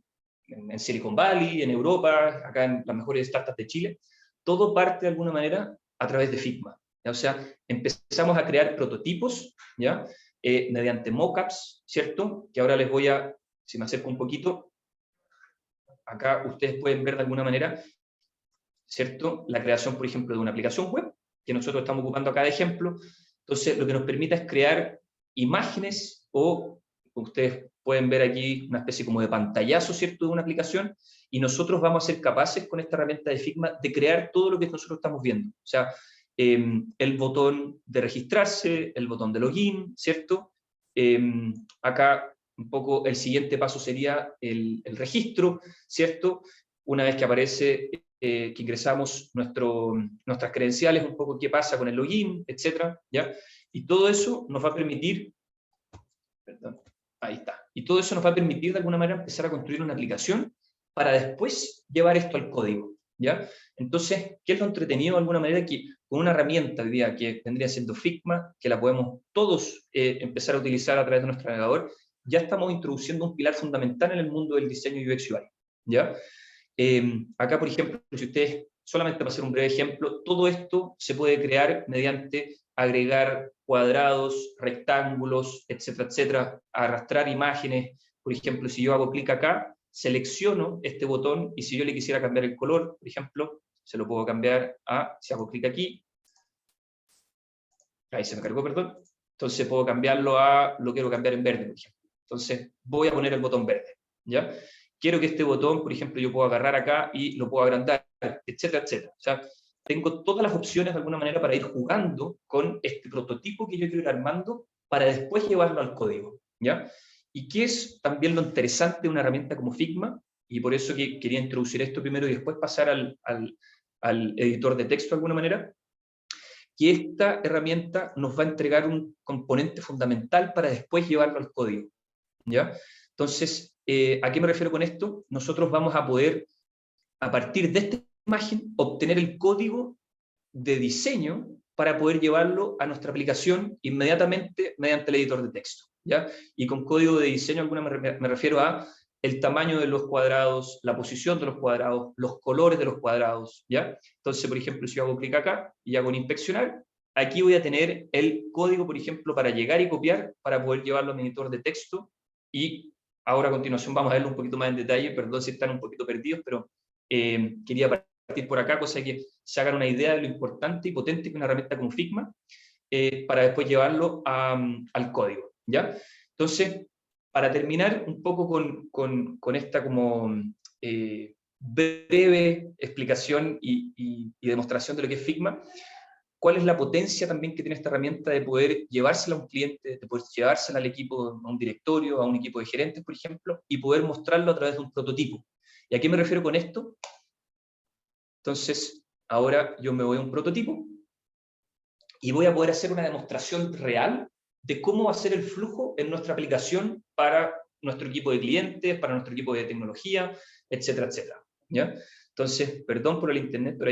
Silicon Valley, en Europa, acá en las mejores startups de Chile? Todo parte de alguna manera a través de Figma, ¿ya? O sea, empezamos a crear prototipos, ¿ya?, mediante mockups, ¿cierto? Que ahora les voy a, si me acerco un poquito, acá ustedes pueden ver de alguna manera, ¿cierto?, la creación, por ejemplo, de una aplicación web, que nosotros estamos ocupando acá de ejemplo. Entonces, lo que nos permite es crear imágenes, o ustedes pueden ver aquí una especie como de pantallazo, ¿cierto?, de una aplicación, y nosotros vamos a ser capaces con esta herramienta de Figma de crear todo lo que nosotros estamos viendo. O sea, el botón de registrarse, el botón de login, ¿cierto? Acá un poco el siguiente paso sería el registro, ¿cierto? Una vez que aparece que ingresamos nuestras credenciales, un poco qué pasa con el login, etcétera, ¿ya? Y todo eso nos va a permitir, perdón, ahí está, y todo eso nos va a permitir de alguna manera empezar a construir una aplicación para después llevar esto al código, ¿ya? Entonces, ¿qué es lo entretenido de alguna manera? Que con una herramienta hoy día que vendría siendo Figma, que la podemos todos empezar a utilizar a través de nuestro navegador, ya estamos introduciendo un pilar fundamental en el mundo del diseño UX UI, ¿ya? Acá, por ejemplo, si ustedes, solamente para hacer un breve ejemplo, todo esto se puede crear mediante agregar cuadrados, rectángulos, etcétera, etcétera, arrastrar imágenes. Por ejemplo, si yo hago clic acá, selecciono este botón, y si yo le quisiera cambiar el color, por ejemplo, se lo puedo cambiar a, si hago clic aquí, ahí se me cargó, perdón, entonces puedo cambiarlo a, lo quiero cambiar en verde, por ejemplo. Entonces voy a poner el botón verde, ¿ya? Quiero que este botón, por ejemplo, yo puedo agarrar acá y lo puedo agrandar, etcétera, etcétera. O sea, tengo todas las opciones de alguna manera para ir jugando con este prototipo que yo quiero ir armando para después llevarlo al código, ¿ya? Y qué es también lo interesante de una herramienta como Figma, y por eso que quería introducir esto primero y después pasar al editor de texto de alguna manera, que esta herramienta nos va a entregar un componente fundamental para después llevarlo al código, ¿ya? Entonces, ¿a qué me refiero con esto? Nosotros vamos a poder, a partir de esta imagen, obtener el código de diseño para poder llevarlo a nuestra aplicación inmediatamente mediante el editor de texto, ¿ya? Y con código de diseño alguna me refiero a el tamaño de los cuadrados, la posición de los cuadrados, los colores de los cuadrados, ¿ya? Entonces, por ejemplo, si yo hago clic acá y hago en inspeccionar, aquí voy a tener el código, por ejemplo, para llegar y copiar, para poder llevarlo a mi editor de texto. Y ahora a continuación vamos a verlo un poquito más en detalle, perdón si están un poquito perdidos, pero quería partir por acá, cosa que se hagan una idea de lo importante y potente que es una herramienta como Figma, para después llevarlo al código, ¿ya? Entonces, para terminar un poco con esta como breve explicación y demostración de lo que es Figma, ¿cuál es la potencia también que tiene esta herramienta de poder llevársela a un cliente, de poder llevársela al equipo, a un directorio, a un equipo de gerentes, por ejemplo, y poder mostrarlo a través de un prototipo? ¿Y a qué me refiero con esto? Entonces, ahora yo me voy a un prototipo y voy a poder hacer una demostración real de cómo va a ser el flujo en nuestra aplicación para nuestro equipo de clientes, para nuestro equipo de tecnología, etcétera, etcétera, ¿ya? Entonces, perdón por el internet, pero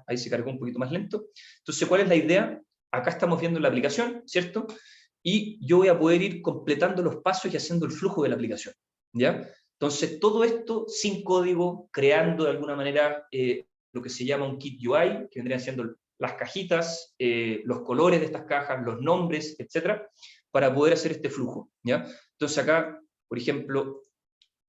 ahí se cargó un poquito más lento. Entonces, ¿cuál es la idea? Acá estamos viendo la aplicación, ¿cierto? Y yo voy a poder ir completando los pasos y haciendo el flujo de la aplicación, ¿ya? Entonces, todo esto sin código, creando de alguna manera lo que se llama un kit UI, que vendrían siendo las cajitas, los colores de estas cajas, los nombres, etcétera, para poder hacer este flujo, ¿ya? Entonces acá, por ejemplo,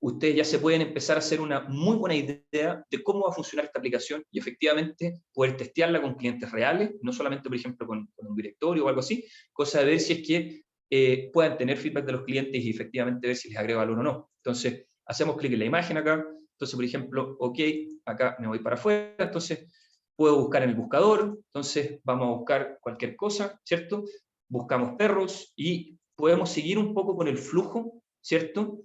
ustedes ya se pueden empezar a hacer una muy buena idea de cómo va a funcionar esta aplicación y efectivamente poder testearla con clientes reales, no solamente, por ejemplo, con un directorio o algo así, cosa de ver si es que puedan tener feedback de los clientes y efectivamente ver si les agrega valor o no. Entonces, hacemos clic en la imagen acá, entonces, por ejemplo, ok, acá me voy para afuera, entonces puedo buscar en el buscador, entonces vamos a buscar cualquier cosa, ¿cierto? Buscamos perros y podemos seguir un poco con el flujo, ¿cierto?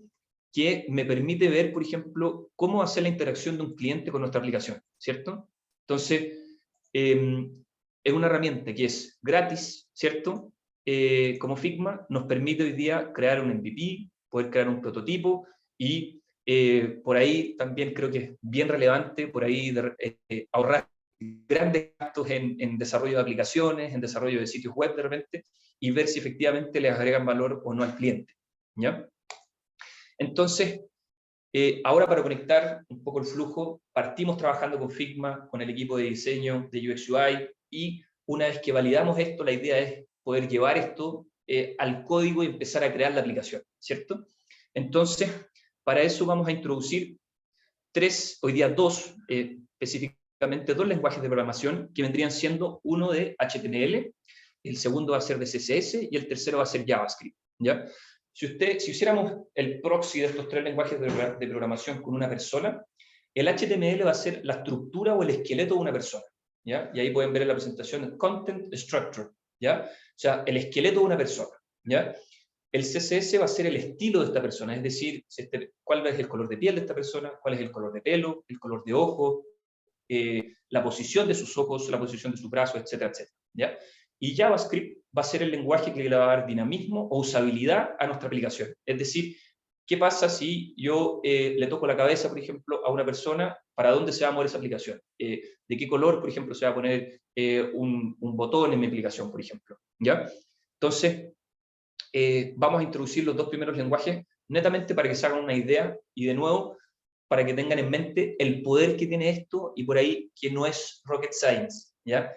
Que me permite ver, por ejemplo, cómo hacer la interacción de un cliente con nuestra aplicación, ¿cierto? Entonces, es una herramienta que es gratis, ¿cierto? Como Figma, nos permite hoy día crear un MVP, poder crear un prototipo y por ahí también creo que es bien relevante, por ahí ahorrar grandes gastos en desarrollo de aplicaciones, en desarrollo de sitios web de repente, y ver si efectivamente les agregan valor o no al cliente, ¿ya? Entonces, ahora para conectar un poco el flujo, partimos trabajando con Figma, con el equipo de diseño de UX UI, y una vez que validamos esto, la idea es poder llevar esto al código y empezar a crear la aplicación, ¿cierto? Entonces, para eso vamos a introducir hoy día dos, específicamente dos lenguajes de programación que vendrían siendo uno de HTML, el segundo va a ser de CSS y el tercero va a ser JavaScript, ¿ya? Si hiciéramos el proxy de estos tres lenguajes de programación con una persona, el HTML va a ser la estructura o el esqueleto de una persona, ¿ya? Y ahí pueden ver en la presentación Content Structure, ¿ya? O sea, el esqueleto de una persona, ¿ya? El CSS va a ser el estilo de esta persona, es decir, cuál es el color de piel de esta persona, cuál es el color de pelo, el color de ojo, la posición de sus ojos, la posición de sus brazos, etcétera, etcétera, ¿ya? Y JavaScript va a ser el lenguaje que le va a dar dinamismo o usabilidad a nuestra aplicación. Es decir, ¿qué pasa si yo le toco la cabeza, por ejemplo, a una persona? ¿Para dónde se va a mover esa aplicación? ¿De qué color, por ejemplo, se va a poner un botón en mi aplicación, por ejemplo? ¿Ya? Entonces, vamos a introducir los dos primeros lenguajes netamente para que se hagan una idea y de nuevo para que tengan en mente el poder que tiene esto y por ahí que no es rocket science, ¿ya?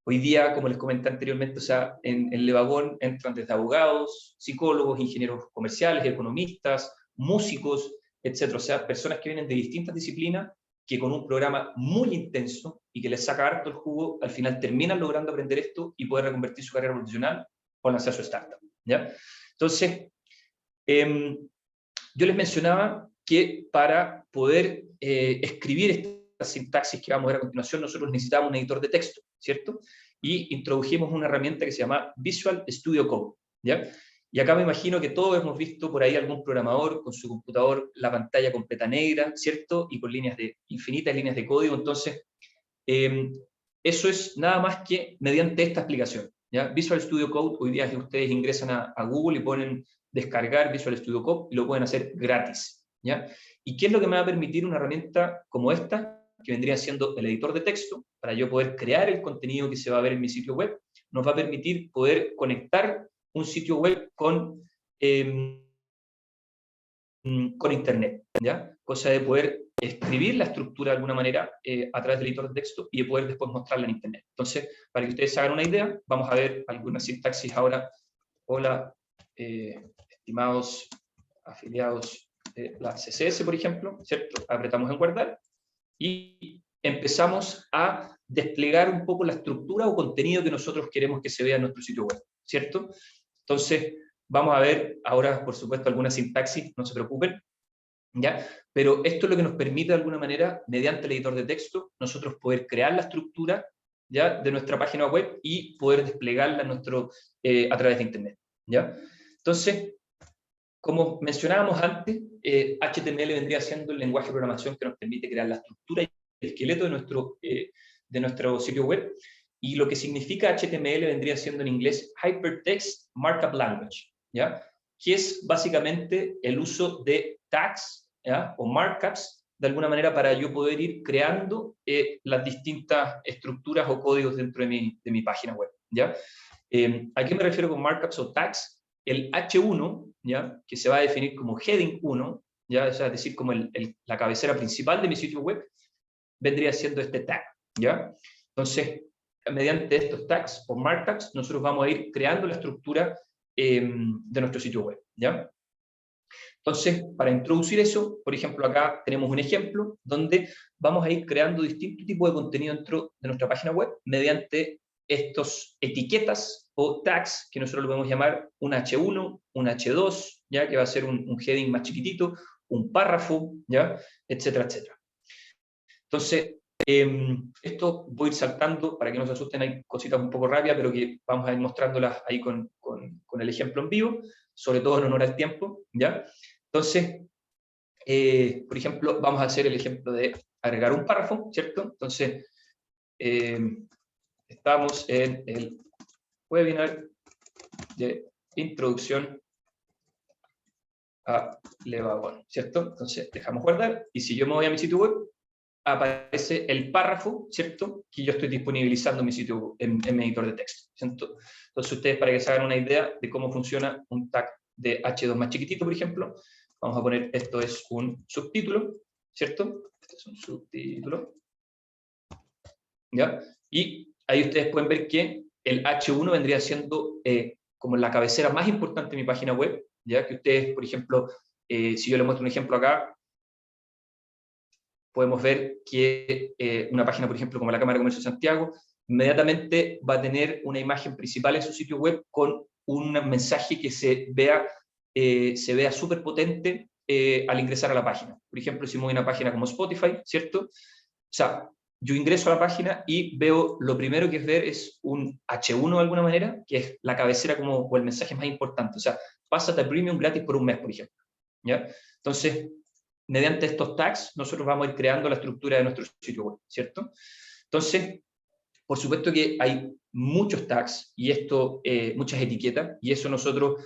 Hoy día, como les comenté anteriormente, o sea, en Levagón entran desde abogados, psicólogos, ingenieros comerciales, economistas, músicos, etc. O sea, personas que vienen de distintas disciplinas que con un programa muy intenso y que les saca harto el jugo, al final terminan logrando aprender esto y poder reconvertir su carrera profesional o lanzar su startup, ¿ya? Entonces, yo les mencionaba que para poder escribir esta sintaxis que vamos a ver a continuación, nosotros necesitábamos un editor de texto, ¿cierto? Y introdujimos una herramienta que se llama Visual Studio Code, ¿ya? Y acá me imagino que todos hemos visto por ahí algún programador con su computador, la pantalla completa negra, ¿cierto? Y con infinitas líneas de código. Entonces, eso es nada más que mediante esta explicación, ¿ya? Visual Studio Code, hoy día ustedes ingresan a Google y ponen descargar Visual Studio Code y lo pueden hacer gratis, ¿ya? ¿Y qué es lo que me va a permitir una herramienta como esta, que vendría siendo el editor de texto, para yo poder crear el contenido que se va a ver en mi sitio web? Nos va a permitir poder conectar un sitio web con Internet, ¿ya? Cosa de poder escribir la estructura de alguna manera a través del editor de texto y de poder después mostrarla en Internet. Entonces, para que ustedes se hagan una idea, vamos a ver alguna sintaxis ahora. Hola, estimados afiliados de la CSS, por ejemplo, ¿cierto? Apretamos en guardar y empezamos a desplegar un poco la estructura o contenido que nosotros queremos que se vea en nuestro sitio web, ¿cierto? Entonces, vamos a ver ahora, por supuesto, alguna sintaxis, no se preocupen, ¿ya? Pero esto es lo que nos permite, de alguna manera, mediante el editor de texto, nosotros poder crear la estructura, ¿ya?, de nuestra página web y poder desplegarla a través de Internet, ¿ya? Entonces, como mencionábamos antes, HTML vendría siendo el lenguaje de programación que nos permite crear la estructura y el esqueleto de nuestro sitio web, y lo que significa HTML vendría siendo en inglés Hypertext Markup Language, ¿ya?, que es básicamente el uso de tags, ¿ya?, o markups, de alguna manera, para yo poder ir creando las distintas estructuras o códigos dentro de mi página web, ¿ya? ¿A qué me refiero con markups o tags? El H1, ¿ya?, que se va a definir como heading 1, ¿ya?, es decir, como la cabecera principal de mi sitio web, vendría siendo este tag, ¿ya? Entonces, mediante estos tags o markups, nosotros vamos a ir creando la estructura de nuestro sitio web, ¿ya? Entonces, para introducir eso, por ejemplo, acá tenemos un ejemplo donde vamos a ir creando distintos tipos de contenido dentro de nuestra página web mediante estos etiquetas o tags que nosotros lo podemos llamar un H1, un H2, ¿ya?, que va a ser un heading más chiquitito, un párrafo, ¿ya?, etcétera, etcétera. Entonces, esto voy a ir saltando para que no se asusten, hay cositas un poco rápidas, pero que vamos a ir mostrándolas ahí con el ejemplo en vivo, sobre todo en honor al tiempo, ¿ya? Entonces, por ejemplo, vamos a hacer el ejemplo de agregar un párrafo, ¿cierto? Entonces, estamos en el webinar de introducción a Levagón, ¿cierto? Entonces, dejamos guardar, y si yo me voy a mi sitio web, aparece el párrafo, ¿cierto?, que yo estoy disponibilizando en mi sitio, en mi editor de texto, ¿cierto? Entonces, ustedes, para que se hagan una idea de cómo funciona un tag de H2 más chiquitito, por ejemplo, vamos a poner, esto es un subtítulo, ¿cierto? Este es un subtítulo, ¿ya? Y ahí ustedes pueden ver que el H1 vendría siendo como la cabecera más importante de mi página web, ¿ya? Que ustedes, por ejemplo, si yo les muestro un ejemplo acá, podemos ver que una página, por ejemplo, como la Cámara de Comercio de Santiago, inmediatamente va a tener una imagen principal en su sitio web con un mensaje que se vea súper potente al ingresar a la página. Por ejemplo, si me voy a una página como Spotify, ¿cierto? O sea, yo ingreso a la página y veo, lo primero que es ver es un H1 de alguna manera, que es la cabecera o el mensaje más importante. O sea, pásate a Premium gratis por un mes, por ejemplo, ¿ya? Entonces, mediante estos tags, nosotros vamos a ir creando la estructura de nuestro sitio web, ¿cierto? Entonces, por supuesto que hay muchos tags y muchas etiquetas, y eso nosotros,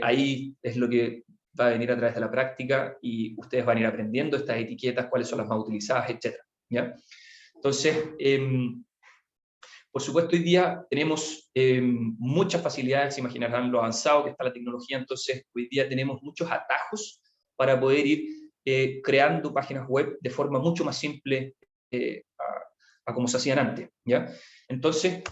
ahí es lo que va a venir a través de la práctica, y ustedes van a ir aprendiendo estas etiquetas, cuáles son las más utilizadas, etc., ¿ya? Entonces, por supuesto, hoy día tenemos muchas facilidades, se imaginarán lo avanzado que está la tecnología. Entonces, hoy día tenemos muchos atajos para poder ir creando páginas web de forma mucho más simple a como se hacían antes, ¿ya? Entonces,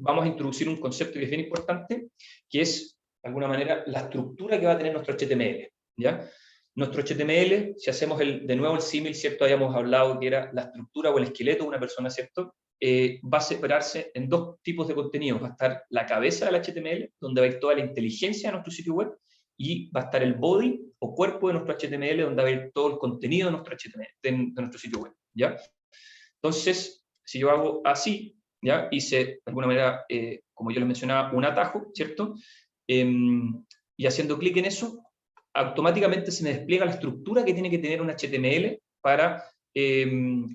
vamos a introducir un concepto que es bien importante, que es, de alguna manera, la estructura que va a tener nuestro HTML, ¿ya? Nuestro HTML, si hacemos de nuevo el símil, ¿cierto? Habíamos hablado que era la estructura o el esqueleto de una persona, ¿cierto? Va a separarse en dos tipos de contenidos. Va a estar la cabeza del HTML, donde va a ir toda la inteligencia de nuestro sitio web, y va a estar el body o cuerpo de nuestro HTML, donde va a ir todo el contenido de nuestro HTML, de nuestro sitio web, ¿ya? Entonces, si yo hago así, ¿ya? Hice, de alguna manera, como yo les mencionaba, un atajo, ¿cierto? Y haciendo clic en eso, automáticamente se me despliega la estructura que tiene que tener un HTML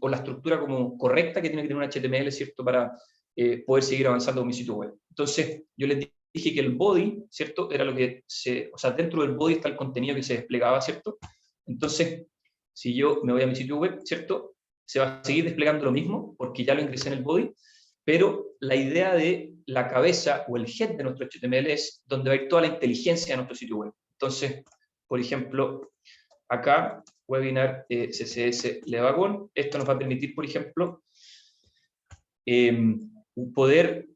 o la estructura como correcta que tiene que tener un HTML, ¿cierto? Para poder seguir avanzando con mi sitio web. Entonces, yo les dije que el body, ¿cierto? Era lo que o sea, dentro del body está el contenido que se desplegaba, ¿cierto? Entonces, si yo me voy a mi sitio web, ¿cierto? Se va a seguir desplegando lo mismo, porque ya lo ingresé en el body, pero la idea de la cabeza o el head de nuestro HTML es donde va a ir toda la inteligencia de nuestro sitio web. Entonces, por ejemplo, acá, webinar CSS Levagón, esto nos va a permitir, por ejemplo, poder,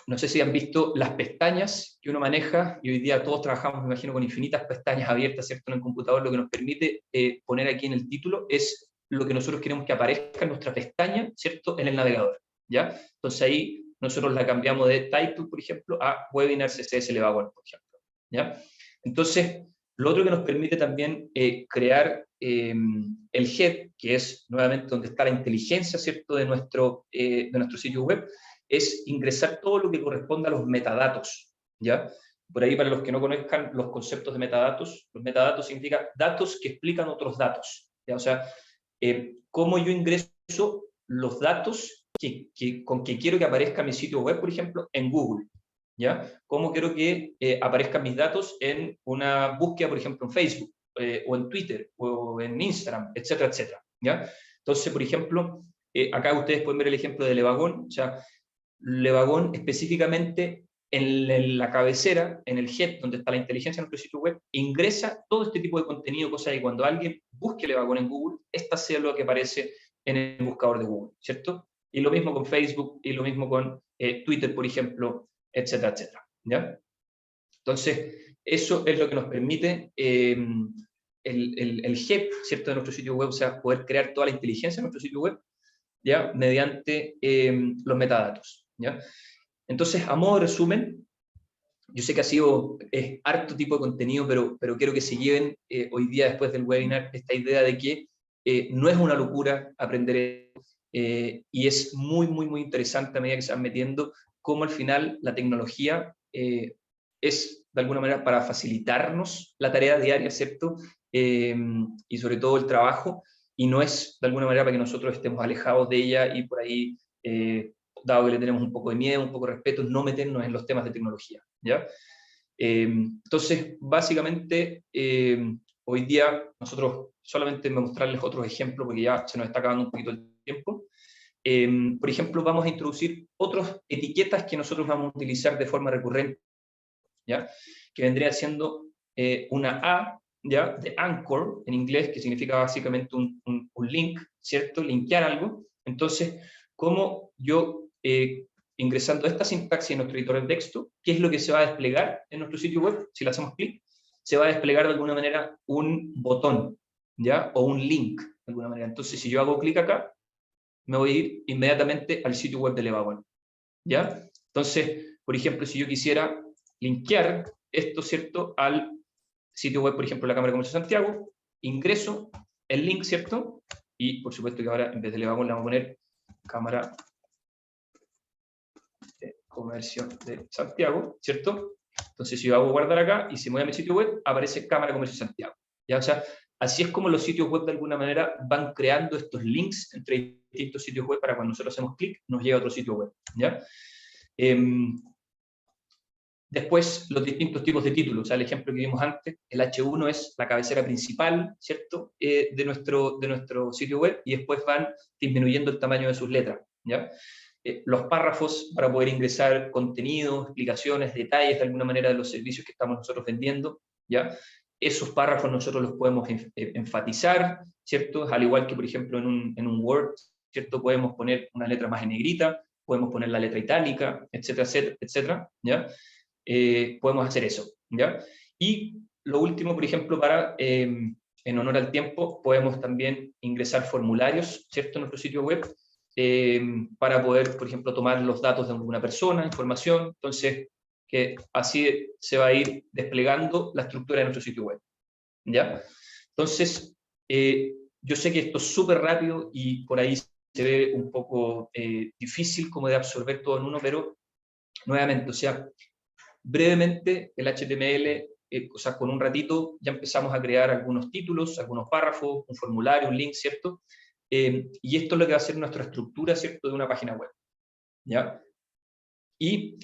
no sé si han visto las pestañas que uno maneja, y hoy día todos trabajamos, me imagino, con infinitas pestañas abiertas, ¿cierto?, en el computador. Lo que nos permite poner aquí en el título es lo que nosotros queremos que aparezca en nuestra pestaña, ¿cierto?, en el navegador, ¿ya? Entonces ahí nosotros la cambiamos de title, por ejemplo, a Webinar CSS Levagon, por ejemplo, ¿ya? Entonces, lo otro que nos permite también crear el head, que es nuevamente donde está la inteligencia, ¿cierto?, de nuestro sitio web, es ingresar todo lo que corresponde a los metadatos, ¿ya? Por ahí, para los que no conozcan los conceptos de metadatos, los metadatos significan datos que explican otros datos, ¿ya? O sea, cómo yo ingreso los datos con que quiero que aparezca mi sitio web, por ejemplo, en Google, ¿ya? Cómo quiero que aparezcan mis datos en una búsqueda, por ejemplo, en Facebook, o en Twitter, o en Instagram, etcétera, etcétera, ¿ya? Entonces, por ejemplo, acá ustedes pueden ver el ejemplo de Levagon. O sea, Levagon específicamente en la cabecera, en el head, donde está la inteligencia de nuestro sitio web, ingresa todo este tipo de contenido, cosa que cuando alguien busque Levagon en Google, esta sea lo que aparece en el buscador de Google, ¿cierto? Y lo mismo con Facebook, y lo mismo con Twitter, por ejemplo, etcétera, etcétera, ¿ya? Entonces, eso es lo que nos permite el head, ¿cierto?, de nuestro sitio web, o sea, poder crear toda la inteligencia de nuestro sitio web, ¿ya?, mediante los metadatos, ¿ya? Entonces, a modo de resumen, yo sé que ha sido harto tipo de contenido, pero quiero que se lleven hoy día, después del webinar, esta idea de que no es una locura aprender y es muy, muy, muy interesante a medida que se van metiendo, cómo al final la tecnología es, de alguna manera, para facilitarnos la tarea diaria, ¿cierto? Y sobre todo el trabajo, y no es, de alguna manera, para que nosotros estemos alejados de ella y por ahí, dado que le tenemos un poco de miedo, un poco de respeto, no meternos en los temas de tecnología, ¿ya? Entonces, básicamente, hoy día nosotros solamente me mostrarles otros ejemplos, porque ya se nos está acabando un poquito el tiempo. Por ejemplo, vamos a introducir otras etiquetas que nosotros vamos a utilizar de forma recurrente, ¿ya? Que vendría siendo una A, ¿ya?, de anchor, en inglés, que significa básicamente un link, ¿cierto?, linkear algo. Entonces, ¿cómo yo, ingresando esta sintaxis en nuestro editor de texto, qué es lo que se va a desplegar en nuestro sitio web? Si le hacemos clic, se va a desplegar de alguna manera un botón, ¿ya?, o un link, de alguna manera. Entonces, si yo hago clic acá, me voy a ir inmediatamente al sitio web de Levagon, ¿ya? Entonces, por ejemplo, si yo quisiera linkear esto, ¿cierto?, al sitio web, por ejemplo, de la Cámara de Comercio de Santiago, ingreso el link, ¿cierto? Y, por supuesto, que ahora, en vez de Levagon, le vamos a poner Cámara de Comercio de Santiago, ¿cierto? Entonces, si yo hago guardar acá y se mueve a mi sitio web, aparece Cámara de Comercio de Santiago, ¿ya? O sea, así es como los sitios web, de alguna manera, van creando estos links entre distintos sitios web para cuando nosotros hacemos clic, nos llega a otro sitio web, ¿ya? Después, los distintos tipos de títulos. O sea, el ejemplo que vimos antes, el H1 es la cabecera principal, ¿cierto?, de nuestro sitio web, y después van disminuyendo el tamaño de sus letras, ¿ya? Los párrafos, para poder ingresar contenido, explicaciones, detalles, de alguna manera, de los servicios que estamos nosotros vendiendo, ¿ya? Esos párrafos nosotros los podemos enfatizar, ¿cierto? Al igual que, por ejemplo, en un Word, ¿cierto?, podemos poner una letra más en negrita, podemos poner la letra itálica, etcétera, etcétera, etcétera, ¿ya? Podemos hacer eso, ¿ya? Y lo último, por ejemplo, en honor al tiempo, podemos también ingresar formularios, ¿cierto?, en nuestro sitio web, para poder, por ejemplo, tomar los datos de alguna persona, información. Entonces, que así se va a ir desplegando la estructura de nuestro sitio web, ¿ya? Entonces, yo sé que esto es súper rápido y por ahí se ve un poco difícil como de absorber todo en uno, pero nuevamente, o sea, brevemente, el HTML, o sea, con un ratito ya empezamos a crear algunos títulos, algunos párrafos, un formulario, un link, ¿cierto? Y esto es lo que va a ser nuestra estructura, ¿cierto?, de una página web, ¿ya? Y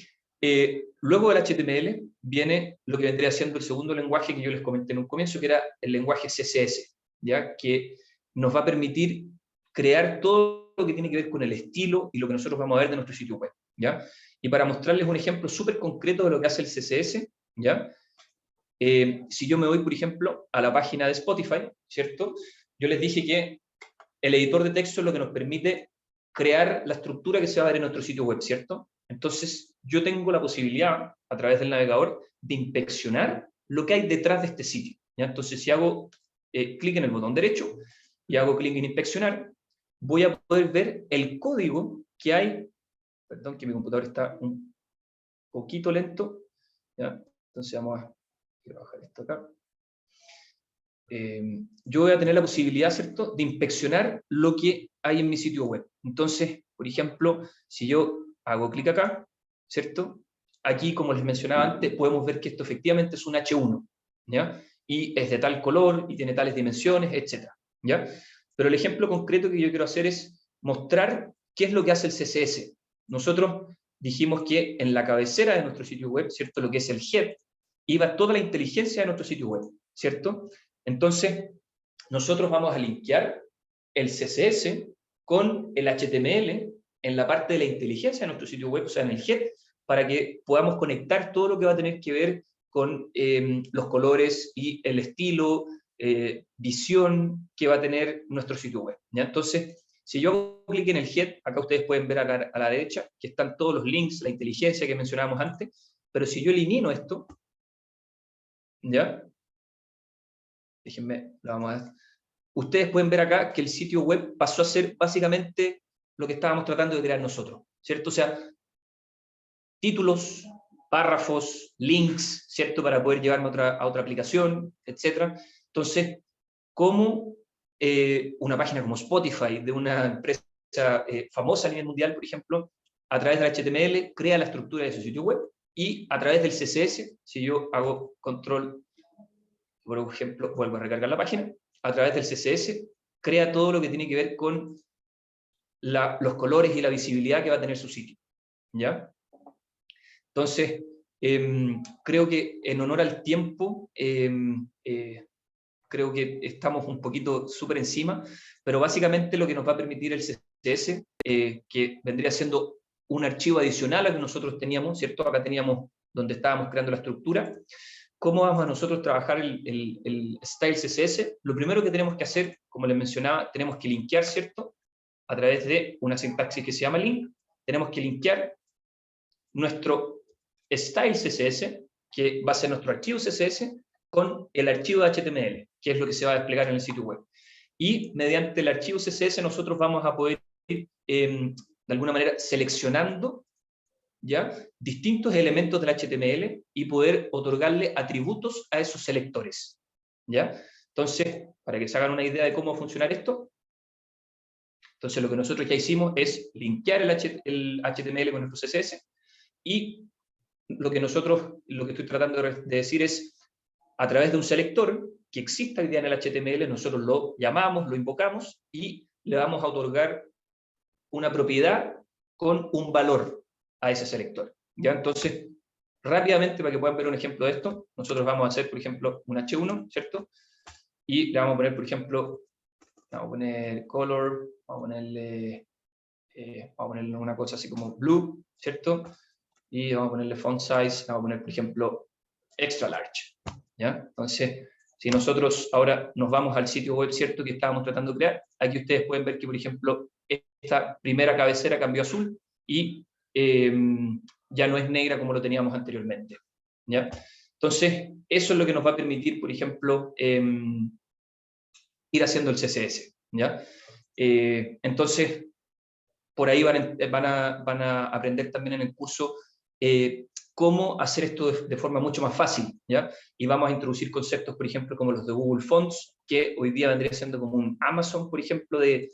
luego del HTML viene lo que vendría siendo el segundo lenguaje que yo les comenté en un comienzo, que era el lenguaje CSS, ¿ya?, que nos va a permitir crear todo lo que tiene que ver con el estilo y lo que nosotros vamos a ver de nuestro sitio web, ¿ya? Y para mostrarles un ejemplo súper concreto de lo que hace el CSS, ¿ya? Si yo me voy, por ejemplo, a la página de Spotify, ¿cierto? Yo les dije que el editor de texto es lo que nos permite crear la estructura que se va a ver en nuestro sitio web, ¿cierto? Entonces, yo tengo la posibilidad, a través del navegador, de inspeccionar lo que hay detrás de este sitio, ¿ya? Entonces, si hago clic en el botón derecho, y hago clic en inspeccionar, voy a poder ver el código que hay. Perdón que mi computador está un poquito lento, ¿ya? Entonces vamos a bajar esto acá. Yo voy a tener la posibilidad, ¿cierto?, de inspeccionar lo que hay en mi sitio web. Entonces, por ejemplo, si yo hago clic acá, ¿cierto? Aquí, como les mencionaba antes, podemos ver que esto efectivamente es un H1, ¿ya? Y es de tal color, y tiene tales dimensiones, etc., ¿ya? Pero el ejemplo concreto que yo quiero hacer es mostrar qué es lo que hace el CSS. Nosotros dijimos que en la cabecera de nuestro sitio web, ¿cierto?, lo que es el head, iba toda la inteligencia de nuestro sitio web, ¿cierto? Entonces, nosotros vamos a linkear el CSS con el HTML en la parte de la inteligencia de nuestro sitio web, o sea, en el head, para que podamos conectar todo lo que va a tener que ver con los colores y el estilo, visión que va a tener nuestro sitio web, ¿ya? Entonces, si yo hago clic en el head, acá ustedes pueden ver a la derecha que están todos los links, la inteligencia que mencionábamos antes, pero si yo elimino esto, ¿ya? Déjenme, lo vamos a ver. Ustedes pueden ver acá que el sitio web pasó a ser básicamente lo que estábamos tratando de crear nosotros, ¿cierto? O sea, títulos, párrafos, links, ¿cierto? Para poder llevarme a otra aplicación, etc. Entonces, ¿cómo una página como Spotify, de una empresa famosa a nivel mundial, por ejemplo, a través del HTML, crea la estructura de su sitio web, y a través del CSS, si yo hago control, por ejemplo, vuelvo a recargar la página, a través del CSS, crea todo lo que tiene que ver con los colores y la visibilidad que va a tener su sitio, ¿ya? Entonces, creo que en honor al tiempo, creo que estamos un poquito súper encima, pero básicamente lo que nos va a permitir el CSS, que vendría siendo un archivo adicional al que nosotros teníamos, ¿cierto? Acá teníamos donde estábamos creando la estructura. ¿Cómo vamos a nosotros trabajar el style CSS? Lo primero que tenemos que hacer, como les mencionaba, tenemos que linkear, ¿cierto? A través de una sintaxis que se llama link, tenemos que linkear nuestro style CSS, que va a ser nuestro archivo CSS, con el archivo de HTML, que es lo que se va a desplegar en el sitio web. Y mediante el archivo CSS nosotros vamos a poder ir, de alguna manera, seleccionando, ¿ya?, distintos elementos del HTML y poder otorgarle atributos a esos selectores, ¿ya? Entonces, para que se hagan una idea de cómo va a funcionar esto, entonces lo que nosotros ya hicimos es linkear el HTML con nuestro CSS, y lo que estoy tratando de decir es, a través de un selector que exista hoy día en el HTML, nosotros lo llamamos, lo invocamos, y le vamos a otorgar una propiedad con un valor a ese selector, ¿ya? Entonces, rápidamente, para que puedan ver un ejemplo de esto, nosotros vamos a hacer, por ejemplo, un H1, ¿cierto? Y le vamos a poner, por ejemplo, vamos a poner color, vamos a ponerle una cosa así como blue, ¿cierto? Y vamos a ponerle font size, vamos a poner, por ejemplo, extra large, ¿ya? Entonces, si nosotros ahora nos vamos al sitio web, ¿cierto?, que estábamos tratando de crear, aquí ustedes pueden ver que, por ejemplo, esta primera cabecera cambió a azul, y ya no es negra como lo teníamos anteriormente, ¿ya? Entonces, eso es lo que nos va a permitir, por ejemplo, ir haciendo el CSS, ¿ya? Entonces, por ahí van a aprender también en el curso cómo hacer esto de forma mucho más fácil, ¿ya? Y vamos a introducir conceptos, por ejemplo, como los de Google Fonts, que hoy día vendría siendo como un Amazon, por ejemplo, de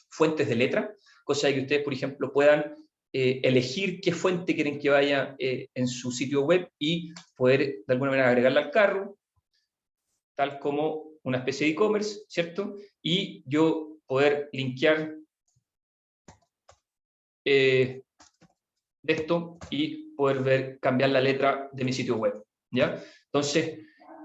fuentes de letra, cosa de que ustedes, por ejemplo, puedan elegir qué fuente quieren que vaya en su sitio web, y poder, de alguna manera, agregarla al carro, tal como una especie de e-commerce, ¿cierto? Y yo poder linkear de esto y poder cambiar la letra de mi sitio web, ¿ya? Entonces,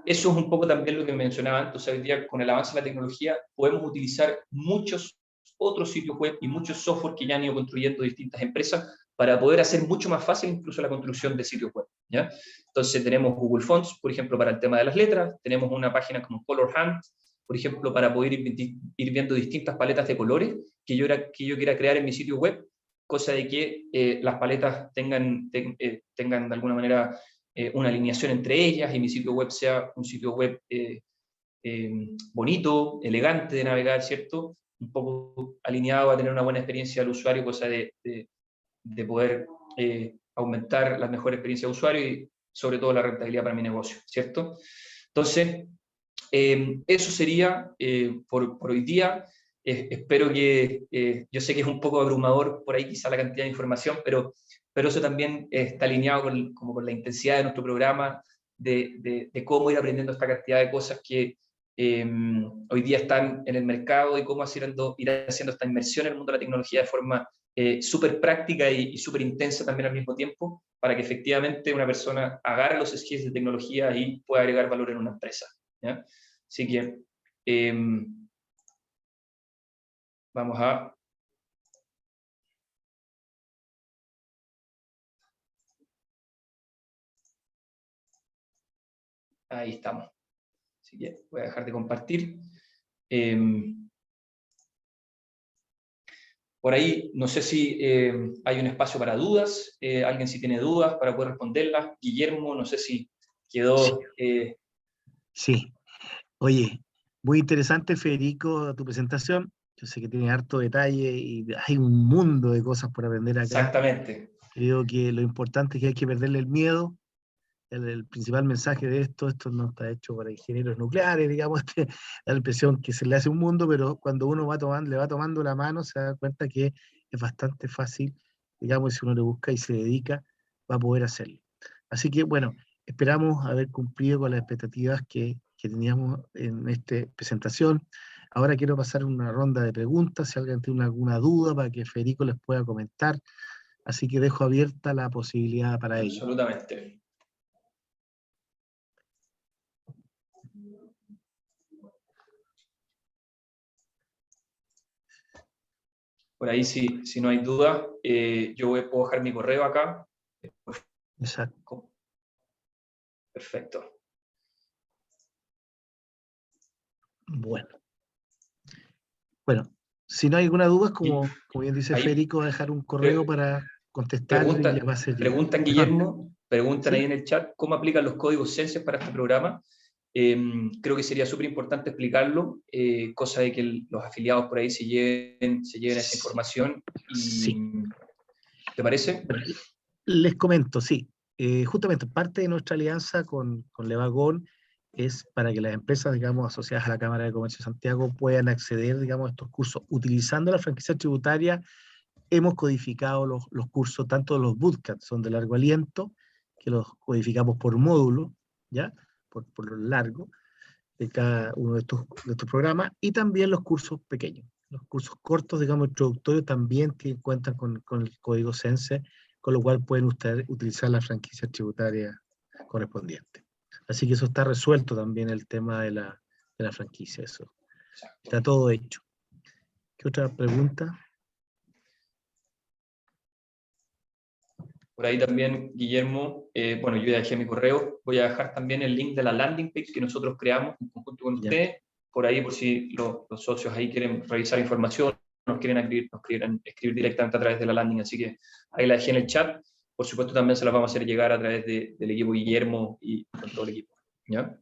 eso es un poco también lo que mencionaba antes. O sea, hoy día, con el avance de la tecnología, podemos utilizar muchos otros sitios web y muchos software que ya han ido construyendo distintas empresas para poder hacer mucho más fácil incluso la construcción de sitios web, ¿ya? Entonces, tenemos Google Fonts, por ejemplo, para el tema de las letras. Tenemos una página como Color Hunt, por ejemplo, para poder ir viendo distintas paletas de colores que yo quiera crear en mi sitio web, cosa de que las paletas tengan de alguna manera una alineación entre ellas, y mi sitio web sea un sitio web bonito, elegante de navegar, ¿cierto? Un poco alineado a tener una buena experiencia del usuario, cosa de poder aumentar la mejor experiencia de usuario y sobre todo la rentabilidad para mi negocio, ¿cierto? Entonces, eso sería por hoy día. Espero que, yo sé que es un poco abrumador por ahí quizá la cantidad de información, pero eso también está alineado como con la intensidad de nuestro programa, de cómo ir aprendiendo esta cantidad de cosas que hoy día están en el mercado y cómo ir haciendo esta inmersión en el mundo de la tecnología de forma súper práctica y súper intensa también al mismo tiempo, para que efectivamente una persona agarre los skills de tecnología y pueda agregar valor en una empresa, ¿ya? Así que vamos a... Ahí estamos. Así que voy a dejar de compartir. Por ahí, no sé si hay un espacio para dudas. Alguien si tiene dudas para poder responderlas. Guillermo, no sé si quedó... Sí. Oye, muy interesante, Federico, tu presentación. Yo sé que tiene harto detalle y hay un mundo de cosas por aprender acá. Exactamente. Creo que lo importante es que hay que perderle el miedo. El principal mensaje de esto no está hecho para ingenieros nucleares, digamos, da la impresión que se le hace un mundo, pero cuando uno le va tomando la mano, se da cuenta que es bastante fácil, digamos, si uno le busca y se dedica, va a poder hacerlo. Así que, bueno, esperamos haber cumplido con las expectativas que teníamos en esta presentación. Ahora quiero pasar una ronda de preguntas, si alguien tiene alguna duda, para que Federico les pueda comentar. Así que dejo abierta la posibilidad para ello. Absolutamente. Por ahí, si no hay duda, yo puedo dejar mi correo acá. Exacto. Perfecto. Bueno, si no hay alguna duda, como bien dice ahí, Federico, va a dejar un correo para contestar y les va a ser llegar. Preguntan, Guillermo, preguntan ¿Sí? ahí en el chat cómo aplican los códigos Senses para este programa. Creo que sería súper importante explicarlo, cosa de que los afiliados por ahí se lleven esa información. Y, sí. ¿te parece? Bueno, les comento, sí. Justamente parte de nuestra alianza con Levagón es para que las empresas, digamos, asociadas a la Cámara de Comercio de Santiago puedan acceder, digamos, a estos cursos. Utilizando la franquicia tributaria, hemos codificado los cursos, tanto los bootcamps, son de largo aliento, que los codificamos por módulo, ¿ya? Por lo largo de cada uno de estos programas, y también los cursos pequeños. Los cursos cortos, digamos, introductorios, también cuentan con el código Sense, con lo cual pueden ustedes utilizar la franquicia tributaria correspondiente. Así que eso está resuelto también, el tema de la franquicia, eso. Exacto. Está todo hecho. ¿Qué otra pregunta? Por ahí también, Guillermo, bueno, yo ya dejé mi correo, voy a dejar también el link de la landing page que nosotros creamos en conjunto con ustedes, por ahí por si los socios ahí quieren revisar información, nos quieren escribir directamente a través de la landing, así que ahí la dejé en el chat. Por supuesto también se las vamos a hacer llegar a través del equipo Guillermo y con todo el equipo. ¿Ya?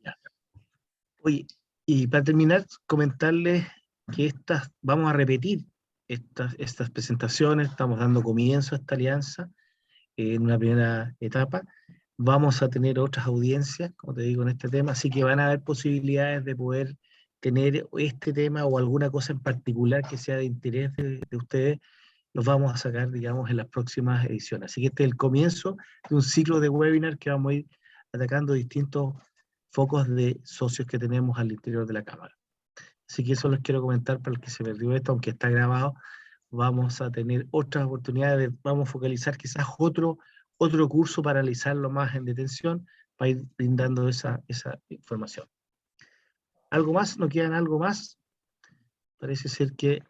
Oye, y para terminar, comentarles que vamos a repetir estas presentaciones, estamos dando comienzo a esta alianza en una primera etapa. Vamos a tener otras audiencias, como te digo, en este tema, así que van a haber posibilidades de poder tener este tema o alguna cosa en particular que sea de interés de ustedes, los vamos a sacar, digamos, en las próximas ediciones. Así que este es el comienzo de un ciclo de webinar que vamos a ir atacando distintos focos de socios que tenemos al interior de la Cámara. Así que eso les quiero comentar para el que se perdió esto, aunque está grabado, vamos a tener otras oportunidades, vamos a focalizar quizás otro curso para analizarlo más en detención, para ir brindando esa información. ¿Algo más? ¿No quedan algo más? Parece ser que,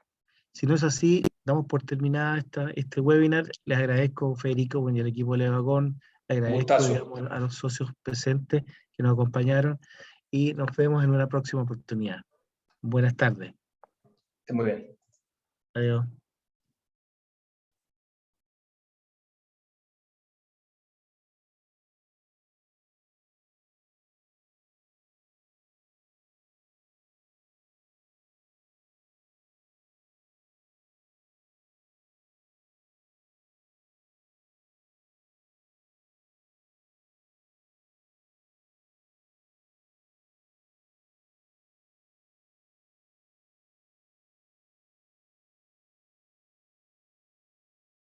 si no es así, damos por terminada este webinar. Les agradezco, Federico, y el equipo de Levagón, les agradezco, digamos, a los socios presentes que nos acompañaron, y nos vemos en una próxima oportunidad. Buenas tardes. Muy bien. Adiós.